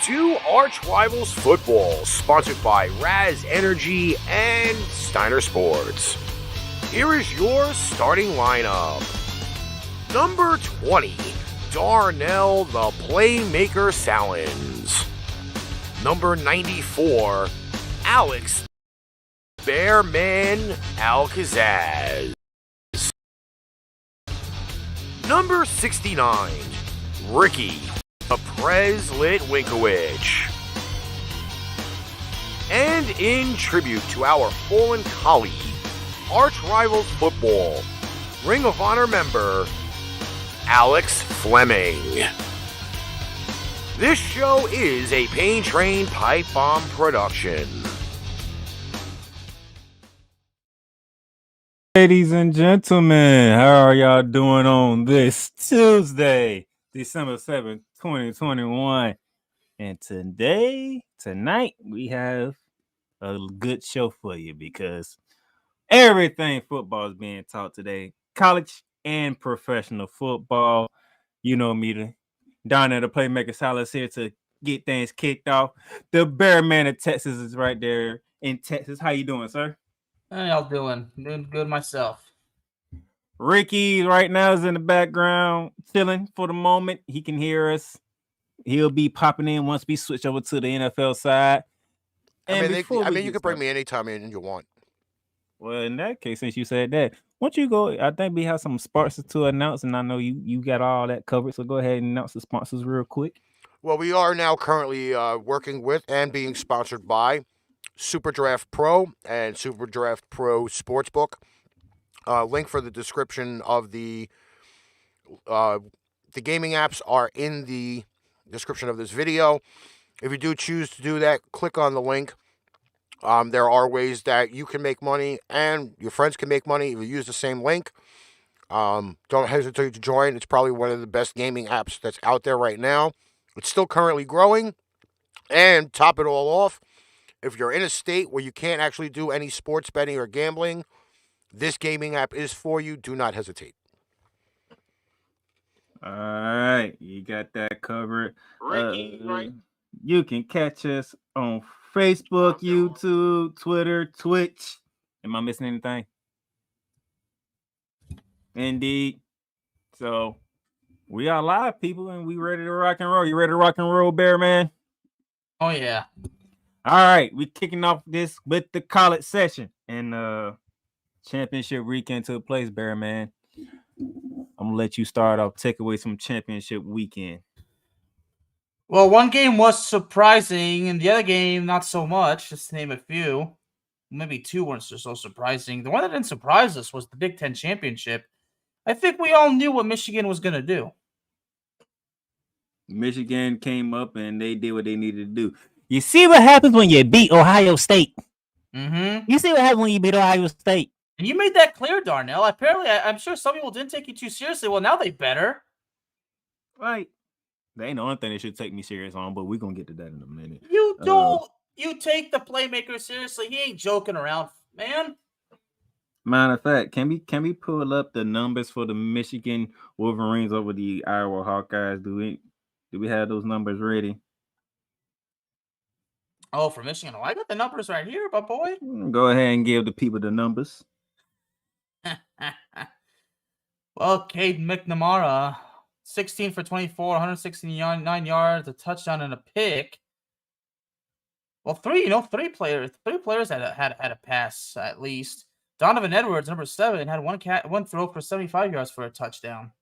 to ArchRivals Football, sponsored by Raz Energy and Steiner Sports. Here is your starting lineup. Number 20, Darnell the Playmaker Sallins. Number 94, Alex Bearman Kazzaz. Number 69, Ricky the Prez Litwinkowich. And in tribute to our fallen colleague, ArchRivals Football, Ring of Honor member, Alex Fleming. This show is a Pain Train Pipe Bomb production. Ladies and gentlemen, how are y'all doing on this Tuesday, December 7th, 2021? And tonight, we have a good show for you because everything football is being taught today. College and professional football. You know me, Darnell the Playmaker Sallins here to get things kicked off. The Bear Man of Texas is right there in Texas. How you doing, sir? How y'all doing? Doing good myself. Ricky right now is in the background chilling for the moment. He can hear us. He'll be popping in once we switch over to the NFL side. And you can bring me anytime you want. Well, in that case, since you said that, why don't you go? I think we have some sponsors to announce, and I know you got all that covered. So go ahead and announce the sponsors real quick. Well, we are now currently working with and being sponsored by Super Draft Pro and Super Draft Pro Sportsbook. Link for the description of the gaming apps are in the description of this video. If you do choose to do that, click on the link. There are ways that you can make money and your friends can make money if you use the same link. Don't hesitate to join. It's probably one of the best gaming apps that's out there right now. It's still currently growing. And top it all off, if you're in a state where you can't actually do any sports betting or gambling, this gaming app is for you. Do not hesitate. All right, you got that covered. Ricky, right? You can catch us on Facebook, YouTube, Twitter, Twitch. Am I missing anything? Indeed. So we are live, people, and we ready to rock and roll. You ready to rock and roll, Bear Man? Oh yeah. All right, we kicking off this with the college session and championship weekend took place, Bear Man. I'm gonna let you start off. Take away some championship weekend. Well, one game was surprising, and the other game not so much. Just to name a few. Maybe two weren't so surprising. The one that didn't surprise us was the Big Ten championship. I think we all knew what Michigan was gonna do. Michigan came up and they did what they needed to do. You see what happens when you beat Ohio State. Mm-hmm. You see what happens when you beat Ohio State. And you made that clear, Darnell. Apparently, I'm sure some people didn't take you too seriously. Well, now they better. Right. That ain't the only thing they should take me serious on, but we're going to get to that in a minute. You don't. You take the Playmaker seriously. He ain't joking around, man. Matter of fact, can we pull up the numbers for the Michigan Wolverines over the Iowa Hawkeyes? Do we have those numbers ready? Oh, for Michigan. Oh, I got the numbers right here, my boy. Go ahead and give the people the numbers. Well, Cade McNamara, 16 for 24, 169 yards, a touchdown and a pick. Well, three players had a pass at least. Donovan Edwards, number 7, had one throw for 75 yards for a touchdown.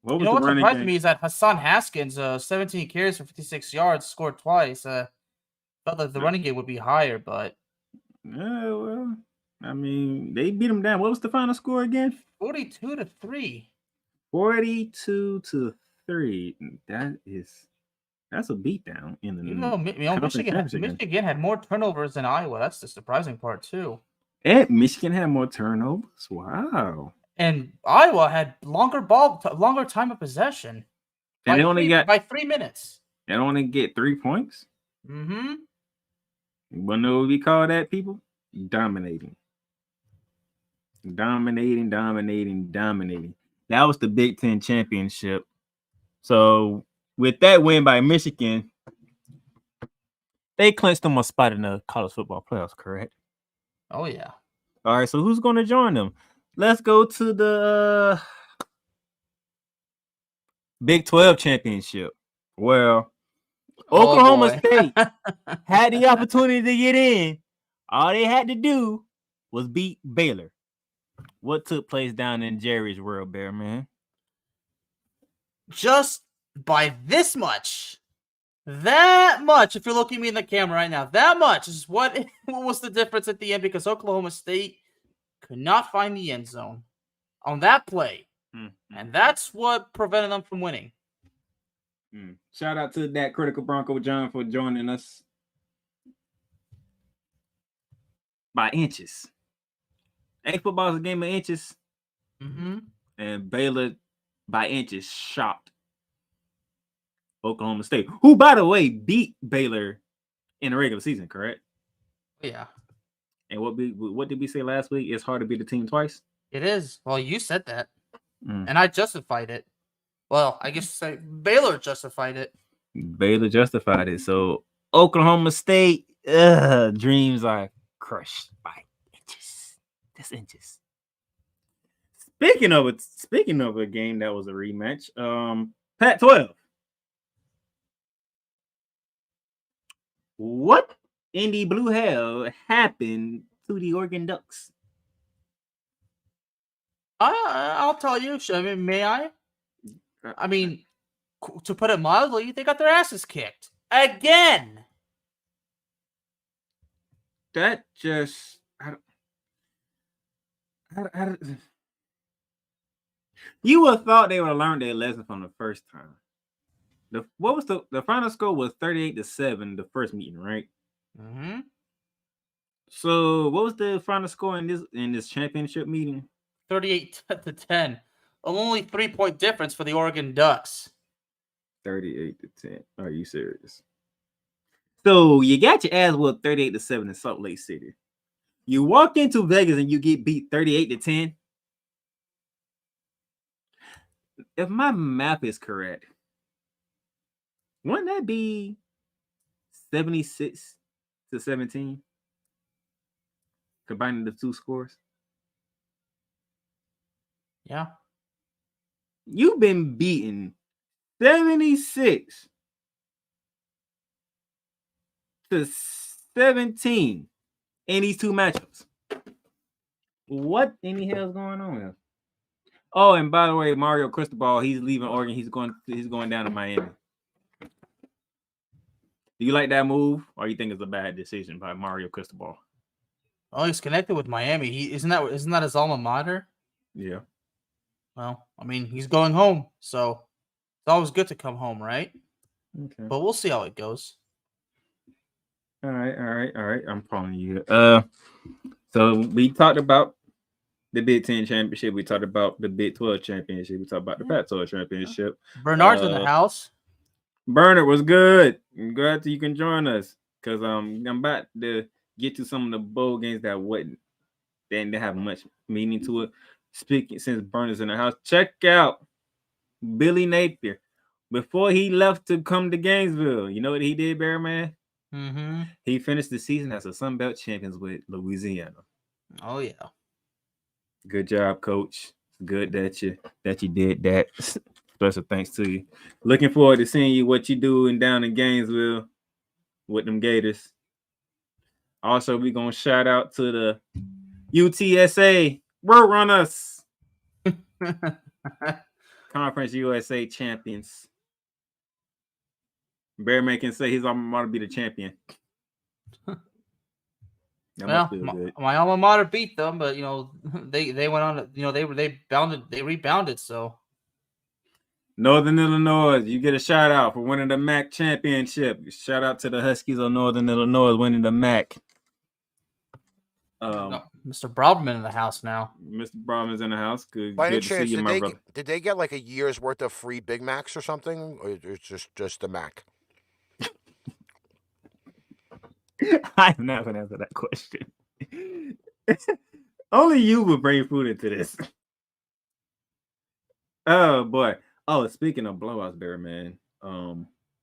What surprised me is that Hassan Haskins, 17 carries for 56 yards, scored twice. Felt like the running game would be higher, but well, I mean, they beat them down. What was the final score again? 42-3. 42-3. That's a beatdown in the Michigan had more turnovers than Iowa. That's the surprising part too. And Michigan had more turnovers. Wow. And Iowa had longer time of possession. And they only got by 3 minutes. They only get 3 points. Mm-hmm. You wanna know what we call that, people? Dominating. That was the Big Ten championship. So with that win by Michigan, they clinched them a spot in the college football playoffs, correct? Oh yeah. All right, so who's going to join them? Let's go to the Big 12 championship. Well, Oklahoma State had the opportunity to get in. All they had to do was beat Baylor. What took place down in Jerry's world, Bear Man? Just by this much. That much, if you're looking at me in the camera right now, that much is what was the difference at the end, because Oklahoma State could not find the end zone on that play. And that's what prevented them from winning. Shout out to that Critical Bronco John for joining us by inches. Ain't football's a game of inches. And Baylor by inches shocked Oklahoma State, who, by the way, beat Baylor in the regular season, correct? Yeah. And what did we say last week? It's hard to beat a team twice. It is. Well, you said that, and I justified it. Well, I guess say Baylor justified it. Baylor justified it. So Oklahoma State dreams are crushed by inches. That's inches. Speaking of a game that was a rematch, Pac-12. What in the blue hell happened to the Oregon Ducks? I'll tell you. I mean, may I? I mean, to put it mildly, they got their asses kicked again. That just you would have thought they would have learned their lesson from the first time. The final score was 38-7 the first meeting, right? So what was the final score in this championship meeting? 38-10. Only 3-point difference for the Oregon Ducks. 38-10. Are you serious? So you got your ass whooped 38-7 in Salt Lake City. You walk into Vegas and you get beat 38-10. If my math is correct, wouldn't that be 76-17? Combining the two scores? Yeah. You've been beaten 76-17 in these two matchups. What in the hell is going on here? Oh, and by the way, Mario Cristobal, he's leaving Oregon. He's going down to Miami. Do you like that move, or you think it's a bad decision by Mario Cristobal? Oh, he's connected with Miami. Isn't that his alma mater? Yeah. Well, I mean, he's going home, so it's always good to come home, right? Okay. But we'll see how it goes. All right. I'm following you. So we talked about the Big 10 championship. We talked about the Big 12 championship. We talked about the Pac-12 championship. Bernard's in the house. Bernard was good. I'm glad that you can join us, because I'm about to get to some of the bowl games that didn't have much meaning to it. Speaking, since Bernard's in the house, check out Billy Napier. Before he left to come to Gainesville, you know what he did, Bear Man? He finished the season as a Sun Belt champions with Louisiana. Oh yeah. Good job, Coach. Good that you did that. Special thanks to you. Looking forward to seeing you what you doing down in Gainesville with them Gators. Also, we're gonna shout out to the UTSA Roadrunners. Conference USA champions. Bearman can say his alma mater be the champion. Well, my alma mater beat them, but they went on. They rebounded. So Northern Illinois, you get a shout out for winning the MAC championship. Shout out to the Huskies of Northern Illinois winning the MAC. Mr. Broadman in the house now. Mr. Broadman's in the house. Good. By any good to chance, see you, my brother. did they get like a year's worth of free Big Macs or something, or it's just the Mac? I'm not gonna answer that question. Only you would bring food into this. Oh boy. Oh, speaking of blowouts, Bear Man.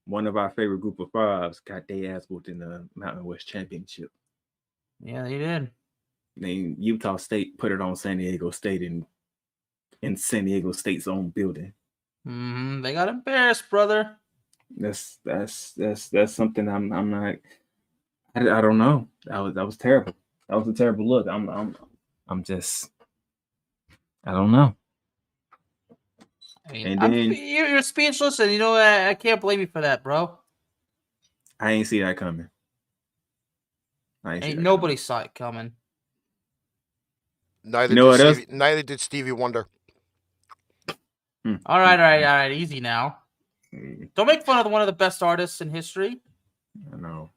one of our favorite group of fives got their ass whooped in the Mountain West Championship. Yeah, they did. Then Utah State put it on San Diego State in San Diego State's own building. They got embarrassed, brother. That's something I'm not. I don't know. That was terrible. That was a terrible look. I'm just. I don't know. I mean, And then you're speechless, and you know I can't blame you for that, bro. I ain't see that coming. Ain't nobody saw it coming. Neither did Stevie Wonder. All right. Easy now. Don't make fun of one of the best artists in history. I know.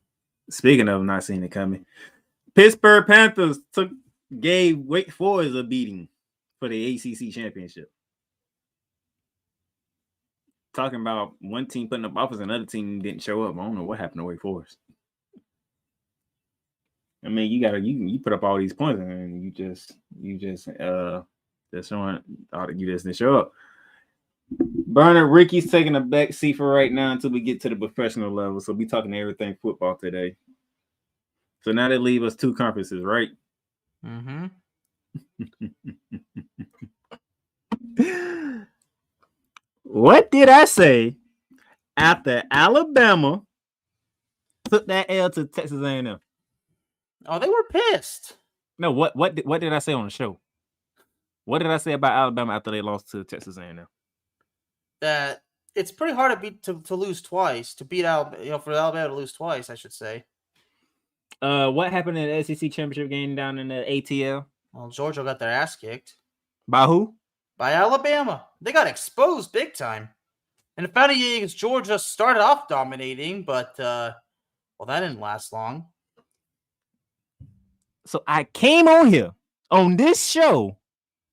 Speaking of not seeing it coming, Pittsburgh Panthers gave Wake Forest a beating for the ACC championship. Talking about one team putting up offers, another team didn't show up. I don't know what happened to Wake Forest. I mean, you put up all these points and you just showing you just didn't show up. Bernard Ricky's taking a back seat for right now until we get to the professional level. So we talking everything football today. So now they leave us two conferences, right? What did I say after Alabama took that L to Texas A&M? Oh, they were pissed. No, what did I say on the show? What did I say about Alabama after they lost to Texas A&M? That it's pretty hard to lose twice, to beat Alabama, for Alabama to lose twice, I should say. What happened in the SEC championship game down in the ATL? Well, Georgia got their ass kicked. By who? By Alabama. They got exposed big time. And the Fighting Eagles, Georgia started off dominating, but that didn't last long. So I came on here on this show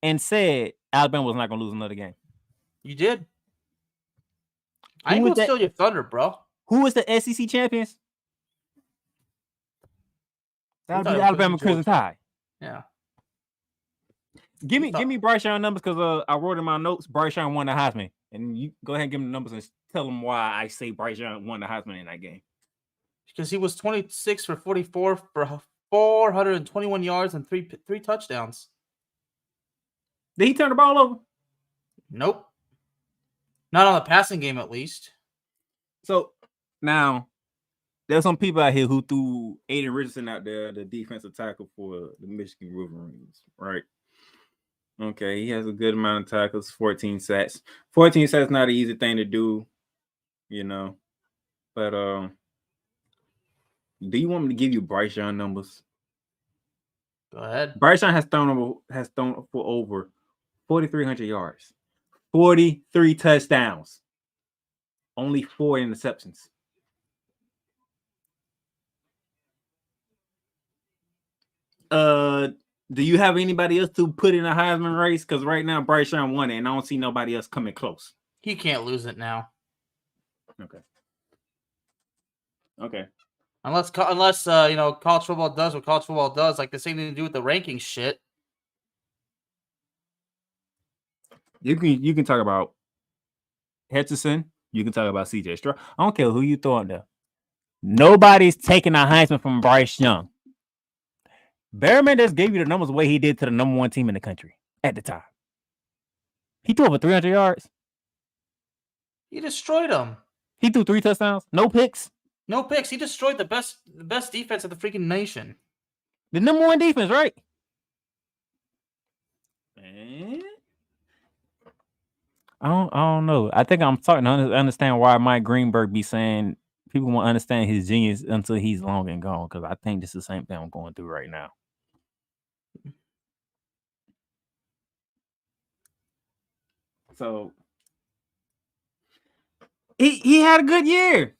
and said Alabama was not going to lose another game. You did. I ain't going to steal your thunder, bro. Who was the SEC champions? That would be Alabama Crimson Tide. Yeah. Give me Bryce Young numbers because I wrote in my notes Bryce Young won the Heisman. And you go ahead and give him the numbers and tell them why I say Bryce Young won the Heisman in that game. Because he was 26 for 44 for 421 yards and three touchdowns. Did he turn the ball over? Nope. Not on the passing game, at least. So, now, there's some people out here who threw Aiden Richardson out there, the defensive tackle for the Michigan Wolverines, right? Okay, he has a good amount of tackles, 14 sacks. 14 sacks not an easy thing to do, you know. But do you want me to give you Bryce Young numbers? Go ahead. Bryce Young has thrown for over 4,300 yards, 43 touchdowns, only 4 interceptions. Do you have anybody else to put in a Heisman race? Because right now Bryce Young won it, and I don't see nobody else coming close. He can't lose it now. Okay. Unless college football does what college football does, like the same thing to do with the ranking shit. You can talk about Hutchinson. You can talk about CJ Stroud. I don't care who you throw in there. Nobody's taking a Heisman from Bryce Young. Bearman just gave you the numbers the way he did to the number 1 team in the country at the time. He threw over 300 yards. He destroyed them. He threw 3 touchdowns. No picks. No picks. He destroyed the best defense of the freaking nation. The number 1 defense, right? Man. I don't know. I think I'm starting to understand why Mike Greenberg be saying people won't understand his genius until he's long and gone. Because I think this is the same thing I'm going through right now. So he had a good year.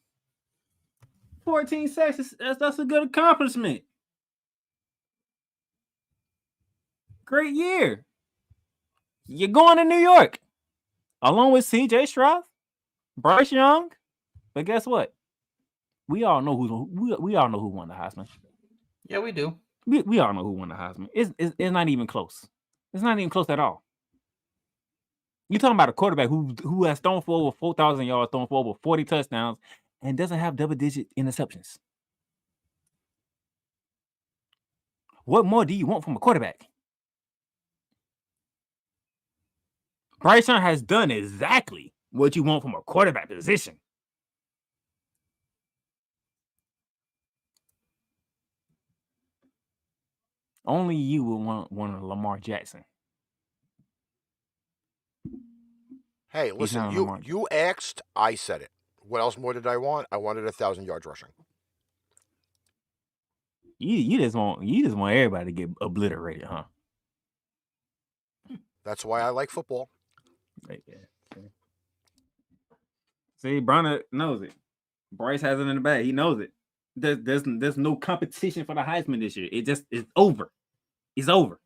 14 sacks. That's a good accomplishment. Great year. You're going to New York along with CJ Stroud, Bryce Young. But guess what? We all know we all know who won the Heisman. Yeah, we do. We all know who won the Heisman. It's not even close. It's not even close at all. You're talking about a quarterback who has thrown for over 4,000 yards, thrown for over 40 touchdowns, and doesn't have double-digit interceptions. What more do you want from a quarterback? Bryce Young has done exactly what you want from a quarterback position. Only you would want a Lamar Jackson. Hey, listen, you asked, I said it. What else more did I want? I wanted 1,000 yards rushing. You just want everybody to get obliterated, huh? That's why I like football. Yeah. See, Bronner knows it. Bryce has it in the bag. He knows it. There's no competition for the Heisman this year. It's over. It's over.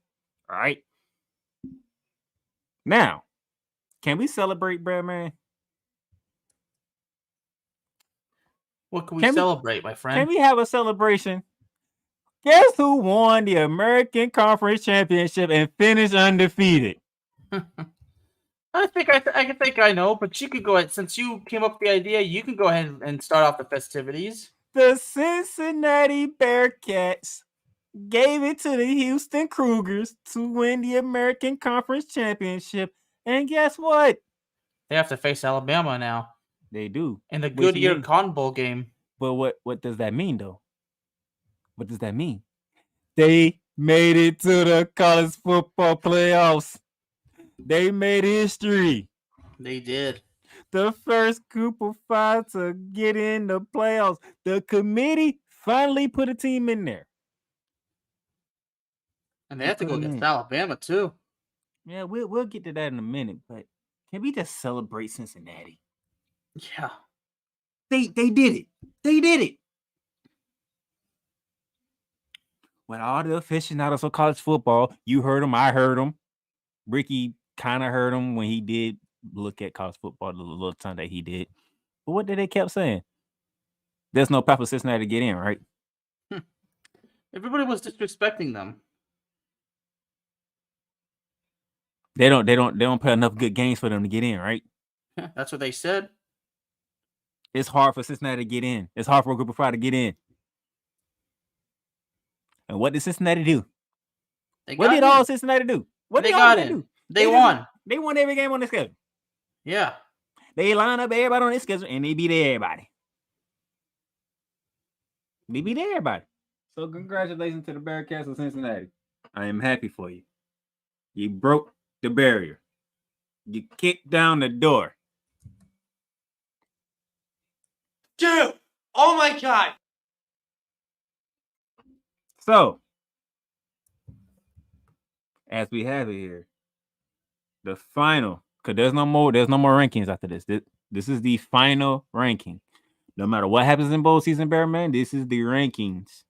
All right. Now, can we celebrate, Brad, man? What can we celebrate, my friend? Can we have a celebration? Guess who won the American Conference Championship and finished undefeated? I think I know, but you could go ahead. Since you came up with the idea, you can go ahead and start off the festivities. The Cincinnati Bearcats gave it to the Houston Cougars to win the American Conference Championship. And guess what? They have to face Alabama now. They do. In the Goodyear Cotton Bowl game. But what does that mean, though? What does that mean? They made it to the college football playoffs. They made history. They did. The first group of 5 to get in the playoffs. The committee finally put a team in there. And they have to go against Alabama, too. Yeah, we'll get to that in a minute, but can we just celebrate Cincinnati? Yeah. They did it. They did it. When all the aficionados of college football, you heard them, I heard them. Ricky kind of heard him when he did look at college football the little time that he did. But what did they kept saying? There's no path for Cincinnati to get in, right? Everybody was disrespecting them. They don't play enough good games for them to get in, right? That's what they said. It's hard for Cincinnati to get in. It's hard for a group of 5 to get in. And what did Cincinnati do? What did all Cincinnati do? What they got in? They won. They won every game on the schedule. Yeah. They line up everybody on their schedule and they beat everybody. They beat everybody. So congratulations to the Bearcats of Cincinnati. I am happy for you. You broke the barrier. You kicked down the door. Dude! Oh my God! So, as we have it here, the final, because there's no more rankings after this. This is the final ranking. No matter what happens in bowl season, Bearman, this is the rankings.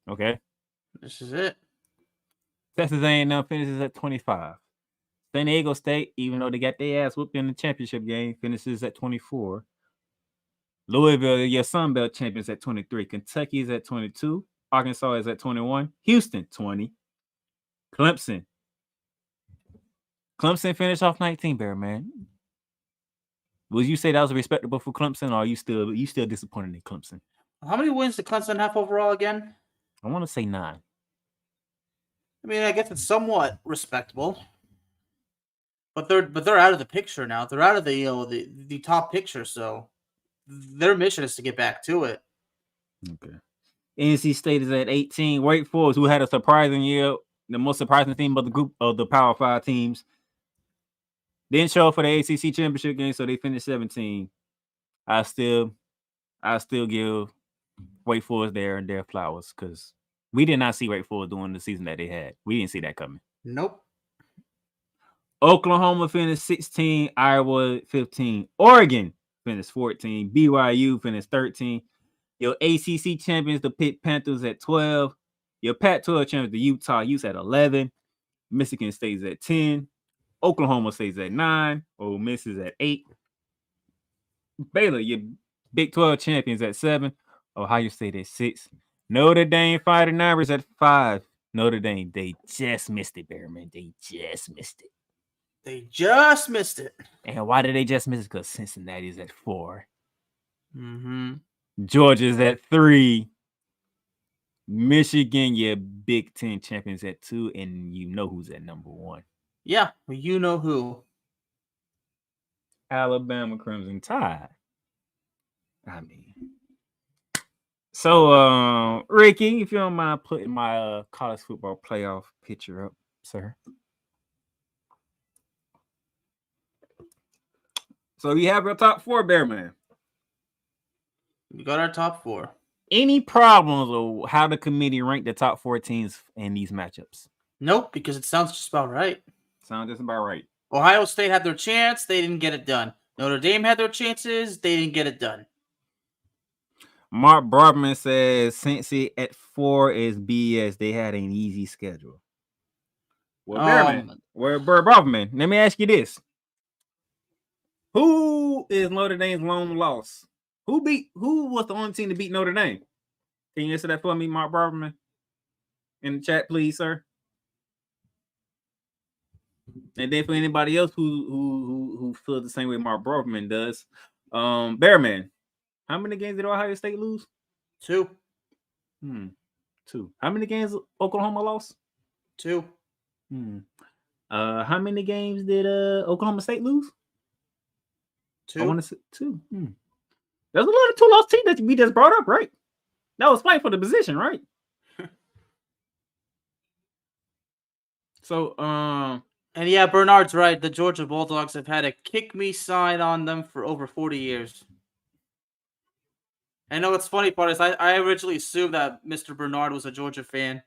Okay? This is it. Texas A&M finishes at 25. San Diego State, even though they got their ass whooped in the championship game, finishes at 24. Louisville, your Sun Belt champions, at 23. Kentucky is at 22. Arkansas is at 21. Houston, 20. Clemson finished off 19, Bearman. Would you say that was respectable for Clemson, or are you still disappointed in Clemson? How many wins did Clemson have overall again? I want to say 9. I mean, I guess it's somewhat respectable. But they're out of the picture now. They're out of the top picture, so their mission is to get back to it. Okay. NC State is at 18. Wake Forest, who had a surprising year, the most surprising team of the group of the Power 5 teams, didn't show up for the ACC championship game, so they finished 17. I still give Wake Forest their flowers because we did not see Wake Forest doing the season that they had. We didn't see that coming. Nope. Oklahoma finished 16. Iowa 15. Oregon finished 14. BYU finished 13. Your ACC champions, the Pitt Panthers, at 12. Your Pac-12 champions, the Utah Utes, at 11. Michigan stays at 10. Oklahoma stays at 9. Ole Miss is at 8. Baylor, your Big 12 champions, at 7. Ohio State at 6. Notre Dame Fighting Irish at 5. Notre Dame, they just missed it, Bearman. They just missed it. They just missed it. And why did they just miss it? Because Cincinnati's at 4. Mm-hmm. Georgia's at 3. Michigan, your Big Ten champions at 2. And you know who's at number 1. Yeah, well, you know who. Alabama Crimson Tide. I mean. So, Ricky, if you don't mind putting my college football playoff picture up, sir. So you have your top 4, Bearman. We got our top 4. Any problems with how the committee ranked the top 4 teams in these matchups? Nope, because it sounds just about right. Sounds just about right. Ohio State had their chance. They didn't get it done. Notre Dame had their chances. They didn't get it done. Mark Broadman says Cincy at 4 is BS. They had an easy schedule. Well, Bearman, Broadman, let me ask you this. Who is Notre Dame's lone loss? Who was the only team to beat Notre Dame? Can you answer that for me, Mark Broadman? In the chat, please, sir. And then for anybody else who feels the same way Mark Broadman does, Bearman, how many games did Ohio State lose? 2. 2. How many games Oklahoma lost? 2. How many games did Oklahoma State lose? 2. I want to say 2. There's a lot of 2-loss teams that we just brought up, right? That was fight for the position, right? So, and yeah, Bernard's right. The Georgia Bulldogs have had a kick me sign on them for over 40 years. I know what's funny part is I originally assumed that Mr. Bernard was a Georgia fan.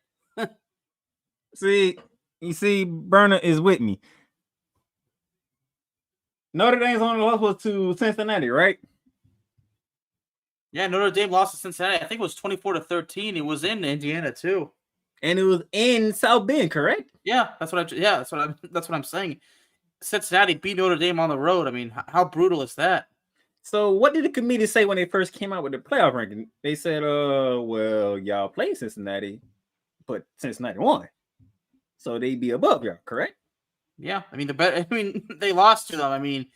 You see, Bernard is with me. Notre Dame's only loss was to Cincinnati, right? Yeah, Notre Dame lost to Cincinnati. I think it was 24-13. It was in Indiana too, and it was in South Bend, correct? Yeah, that's what I'm saying. Cincinnati beat Notre Dame on the road. I mean, how brutal is that? So, what did the committee say when they first came out with the playoff ranking? They said, well, y'all played Cincinnati, but Cincinnati won, so they'd be above y'all, correct? Yeah, I mean they lost to them. I mean,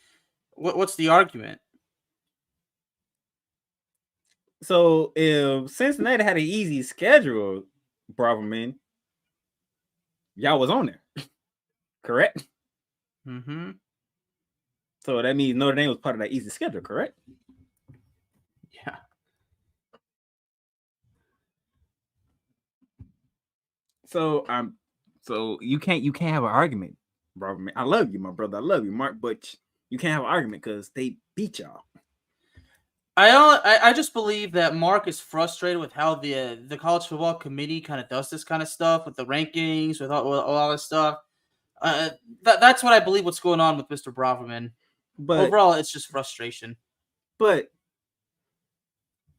what's the argument? So if Cincinnati had an easy schedule, Braverman, y'all was on there, correct? Mm-hmm. So that means Notre Dame was part of that easy schedule, correct? Yeah. So you can't have an argument, Braverman. I love you, my brother. I love you, Mark, but you can't have an argument because they beat y'all. I just believe that Mark is frustrated with how the college football committee kind of does this kind of stuff with the rankings, with all this stuff. That's what I believe what's going on with Mr. Braverman. But overall, it's just frustration. But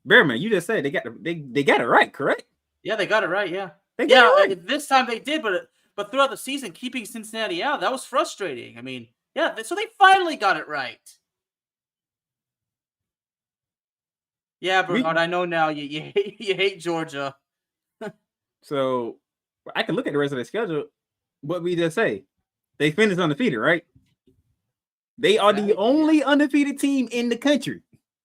Bearman, you just said they got it right, correct? Yeah, they got it right. Yeah, they got it right. This time they did, but throughout the season, keeping Cincinnati out, that was frustrating. I mean, yeah, so they finally got it right. Yeah, Bernard, I know now you hate Georgia. So I can look at the rest of the schedule. What we just say, they finished undefeated, right? They are the only undefeated team in the country.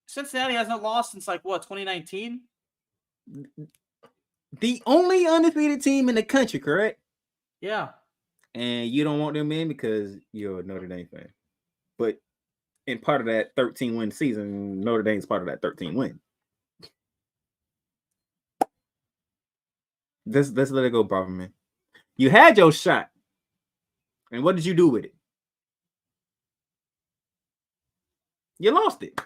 Cincinnati hasn't lost since 2019. The only undefeated team in the country, correct? Yeah. And you don't want them in because you're a Notre Dame fan. But in part of that 13-win season, Notre Dame's part of that 13-win. Let's let it go, Braverman. You had your shot. And what did you do with it? You lost it.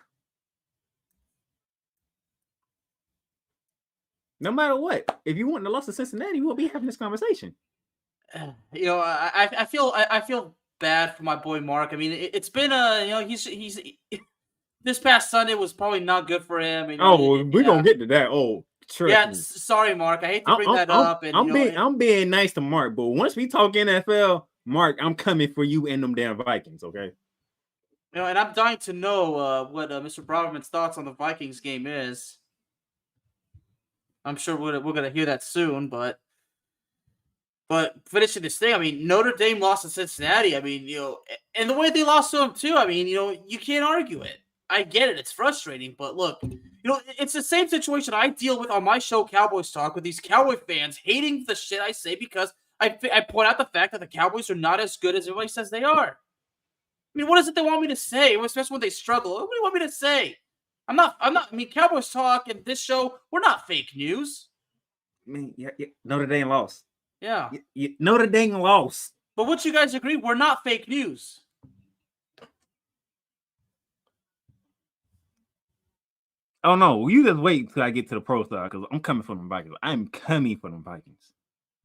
No matter what. If you wouldn't have lost to Cincinnati, we won't be having this conversation. I feel bad for my boy Mark. I mean, it's been he's this past Sunday was probably not good for him. And, we're gonna get to that. Sorry, Mark. I hate to bring that up. And I'm being nice to Mark, but once we talk NFL, Mark, I'm coming for you and them damn Vikings, okay? And I'm dying to know what Mr. Braverman's thoughts on the Vikings game is. I'm sure we're gonna hear that soon, but But finishing this thing, I mean, Notre Dame lost to Cincinnati. I mean, and the way they lost to them too. I mean, you can't argue it. I get it; it's frustrating, but look, it's the same situation I deal with on my show, Cowboys Talk, with these Cowboy fans hating the shit I say because I point out the fact that the Cowboys are not as good as everybody says they are. I mean, what is it they want me to say, especially when they struggle? What do you want me to say? I'm not. I mean, Cowboys Talk and this show, we're not fake news. I mean, yeah, Notre Dame lost. Yeah. Notre Dame lost. But would you guys agree we're not fake news? Oh no, you just wait until I get to the pro side because I'm coming for them Vikings. I'm coming for them Vikings.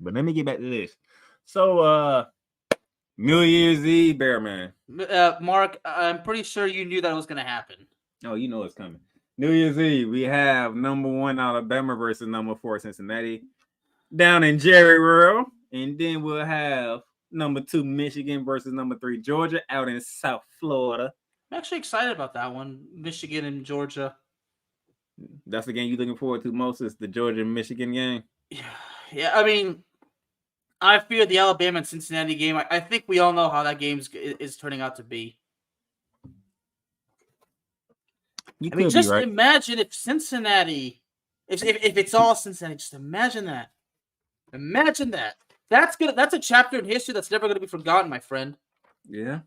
But let me get back to this. So New Year's Eve, Bear Man. Mark, I'm pretty sure you knew that was gonna happen. Oh, you know it's coming. New Year's Eve, we have number 1 Alabama versus number 4 Cincinnati down in Jerry World. And then we'll have number 2 Michigan versus number 3 Georgia out in South Florida. I'm actually excited about that one, Michigan and Georgia. That's the game you're looking forward to most, is the Georgia-Michigan game? Yeah, I mean, I fear the Alabama and Cincinnati game. I think we all know how that game is turning out to be. I mean, just imagine if Cincinnati, if it's all Cincinnati, just imagine that. Imagine that. That's a chapter in history that's never gonna be forgotten, my friend. Yeah.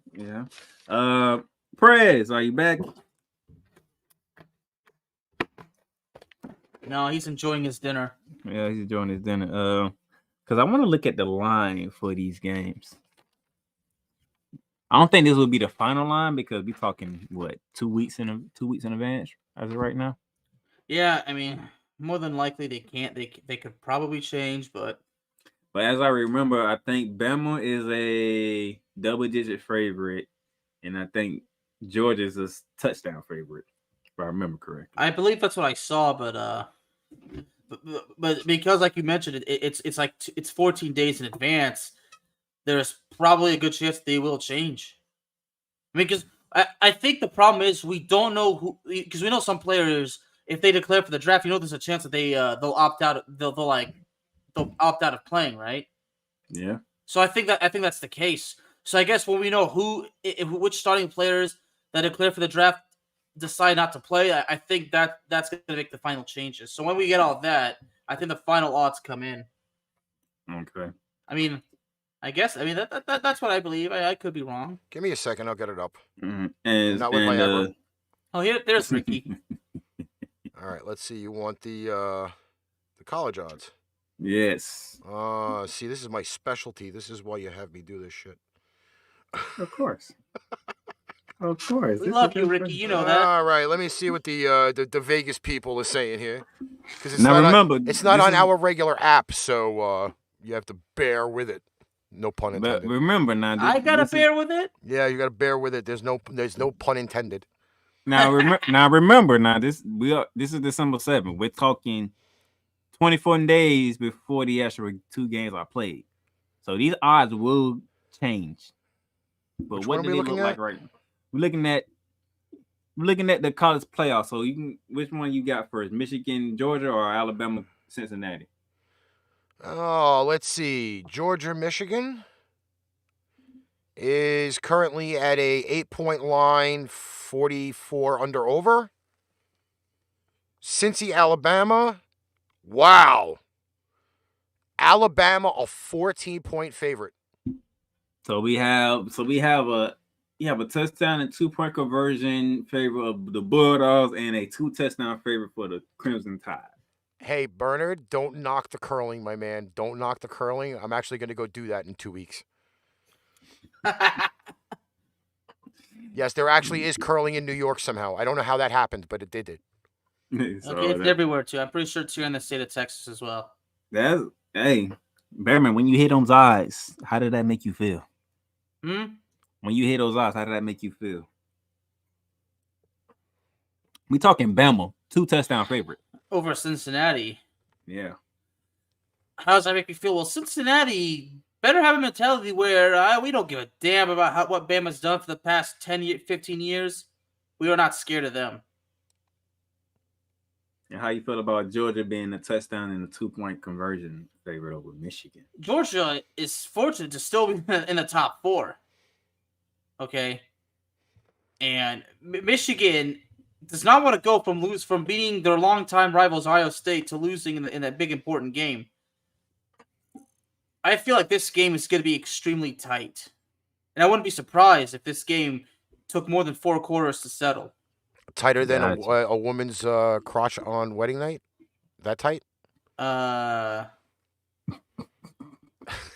Prez, are you back? No, he's enjoying his dinner. Yeah, he's enjoying his dinner. Because I want to look at the line for these games. I don't think this will be the final line because we're talking 2 weeks in advance as of right now. Yeah, I mean, more than likely they can't. They could probably change, but as I remember, I think Bama is a double-digit favorite, and I think Georgia is a touchdown favorite, if I remember correctly. I believe that's what I saw, but because, like you mentioned, it's like it's 14 days in advance. There's probably a good chance they will change. I mean, because I think the problem is we don't know who, because we know some players, if they declare for the draft, there's a chance that they'll opt out. They'll opt out of playing, right? Yeah. So I think that's the case. So I guess when we know which starting players that declare for the draft decide not to play, I think that's going to make the final changes. So when we get all that, I think the final odds come in. Okay. I mean, that's what I believe. I could be wrong. Give me a second, I'll get it up. Mm-hmm. Not with my ever. Oh, there's Ricky. All right, let's see. You want the college odds? Yes. See, this is my specialty. This is why you have me do this shit. Of course. Of course. We love you, Ricky. You know that. All right, let me see what the Vegas people are saying here. Because it's it's not on our regular app, so you have to bear with it. No pun intended. But remember now, I gotta bear with it. Yeah, you gotta bear with it. There's no pun intended. Now remember this is December 7th. We're talking 24 days before the actual 2 games are played. So these odds will change. But Which what do they look like right now? We're looking at the college playoffs. So which one you got first? Michigan, Georgia, or Alabama, Cincinnati? Oh, let's see. Georgia, Michigan is currently at a 8-point line, 44 under over. Cincy, Alabama. Wow. Alabama, a 14-point favorite. So we have a touchdown and 2-point conversion favor of the Bulldogs and a 2-touchdown favor for the Crimson Tide. Hey, Bernard, don't knock the curling, my man. Don't knock the curling. I'm actually going to go do that in 2 weeks. Yes, there actually is curling in New York somehow. I don't know how that happened, but it did it. It's everywhere, too. I'm pretty sure it's here in the state of Texas as well. Hey, Bearman, when you hit those eyes, how did that make you feel? When you hit those eyes, how did that make you feel? We talking Bama, 2-touchdown favorite. Over Cincinnati. Yeah. How does that make me feel? Well, Cincinnati better have a mentality where we don't give a damn about what Bama's done for the past 15 years. We are not scared of them. And how you feel about Georgia being a touchdown and a 2-point conversion favorite over Michigan. Georgia is fortunate to still be in the top 4. Okay. And Michigan does not want to go from beating their longtime rivals Ohio State to losing in that big important game. I feel like this game is going to be extremely tight. And I wouldn't be surprised if this game took more than 4 quarters to settle. Tighter than Gotcha. a woman's crotch on wedding night? That tight?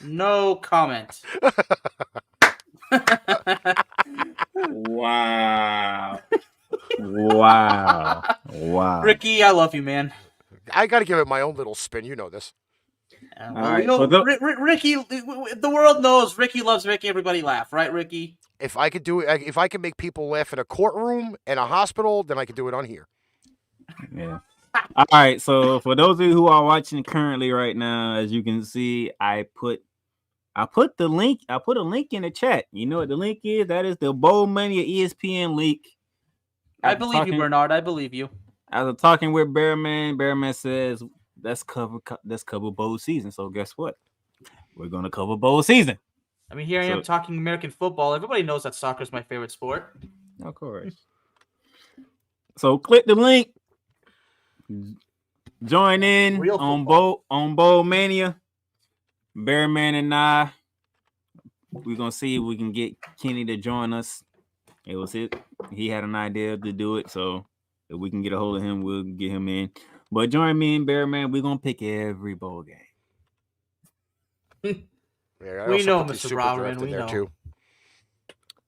No comment. Wow. Wow. Ricky, I love you, man. I got to give it my own little spin. You know this. Well, right, you know, so Ricky, the world knows Ricky loves Ricky. Everybody laugh, right, Ricky? If I could do it, if I could make people laugh in a courtroom and a hospital, then I could do it on here. Yeah. All right. So for those of you who are watching currently right now, as you can see, I put the link. I put a link in the chat. You know what the link is? That is the Bowl Mania ESPN link. I believe you, Bernard. I believe you. I was talking with Bearman. Bearman says let's cover bowl season. So guess what? We're gonna cover bowl season. I mean, here I am talking American football. Everybody knows that soccer is my favorite sport. Of course. So click the link. Join in on Bowl Mania. Bearman and I, we're gonna see if we can get Kenny to join us. It was it. He had an idea to do it, so if we can get a hold of him, we'll get him in. But join me and Bearman. We're gonna pick every bowl game. Yeah, we know, Mr. Browerman. We know. Too.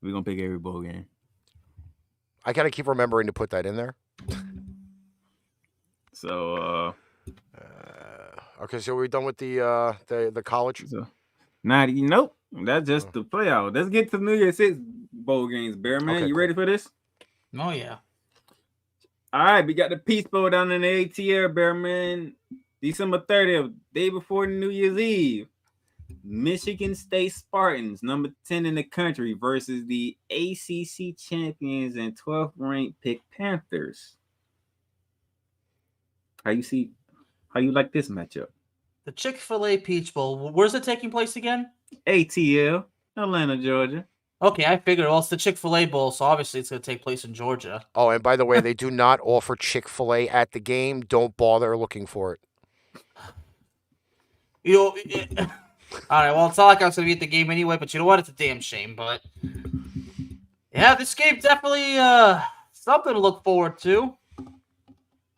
We're gonna pick every bowl game. I gotta keep remembering to put that in there. So okay, so we're done with the college. So, nope. That's just the playoff. Let's get to New Year's Six bowl games, Bearman. Okay, you cool. ready for this? Oh yeah. All right, we got the Peace Bowl down in the ATL, Bearman. December 30th, day before New Year's Eve. Michigan State Spartans, number 10 in the country, versus the ACC champions and 12th ranked Pitt Panthers. How you like this matchup? The Chick-fil-A Peach Bowl. Where's it taking place again? ATL, Atlanta, Georgia. Okay, I figured. Well, it's the Chick-fil-A Bowl, so obviously it's going to take place in Georgia. Oh, and by the way, they do not offer Chick-fil-A at the game. Don't bother looking for it. You know, all right, well, it's not like I was going to be at the game anyway, but you know what? It's a damn shame. But yeah, this game definitely something to look forward to.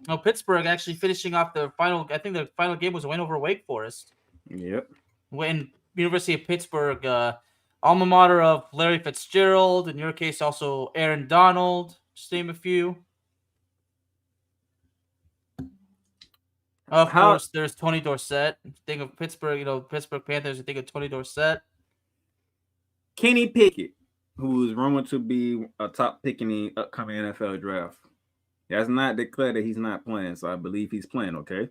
Oh, Pittsburgh actually finishing off the final. I think the final game was a win over Wake Forest. Yep. When University of Pittsburgh, alma mater of Larry Fitzgerald, in your case also Aaron Donald, just name a few. Of course, there's Tony Dorsett. Think of Pittsburgh, Pittsburgh Panthers. You think of Tony Dorsett. Kenny Pickett, who is rumored to be a top pick in the upcoming NFL draft. He has not declared that he's not playing, so I believe he's playing, okay?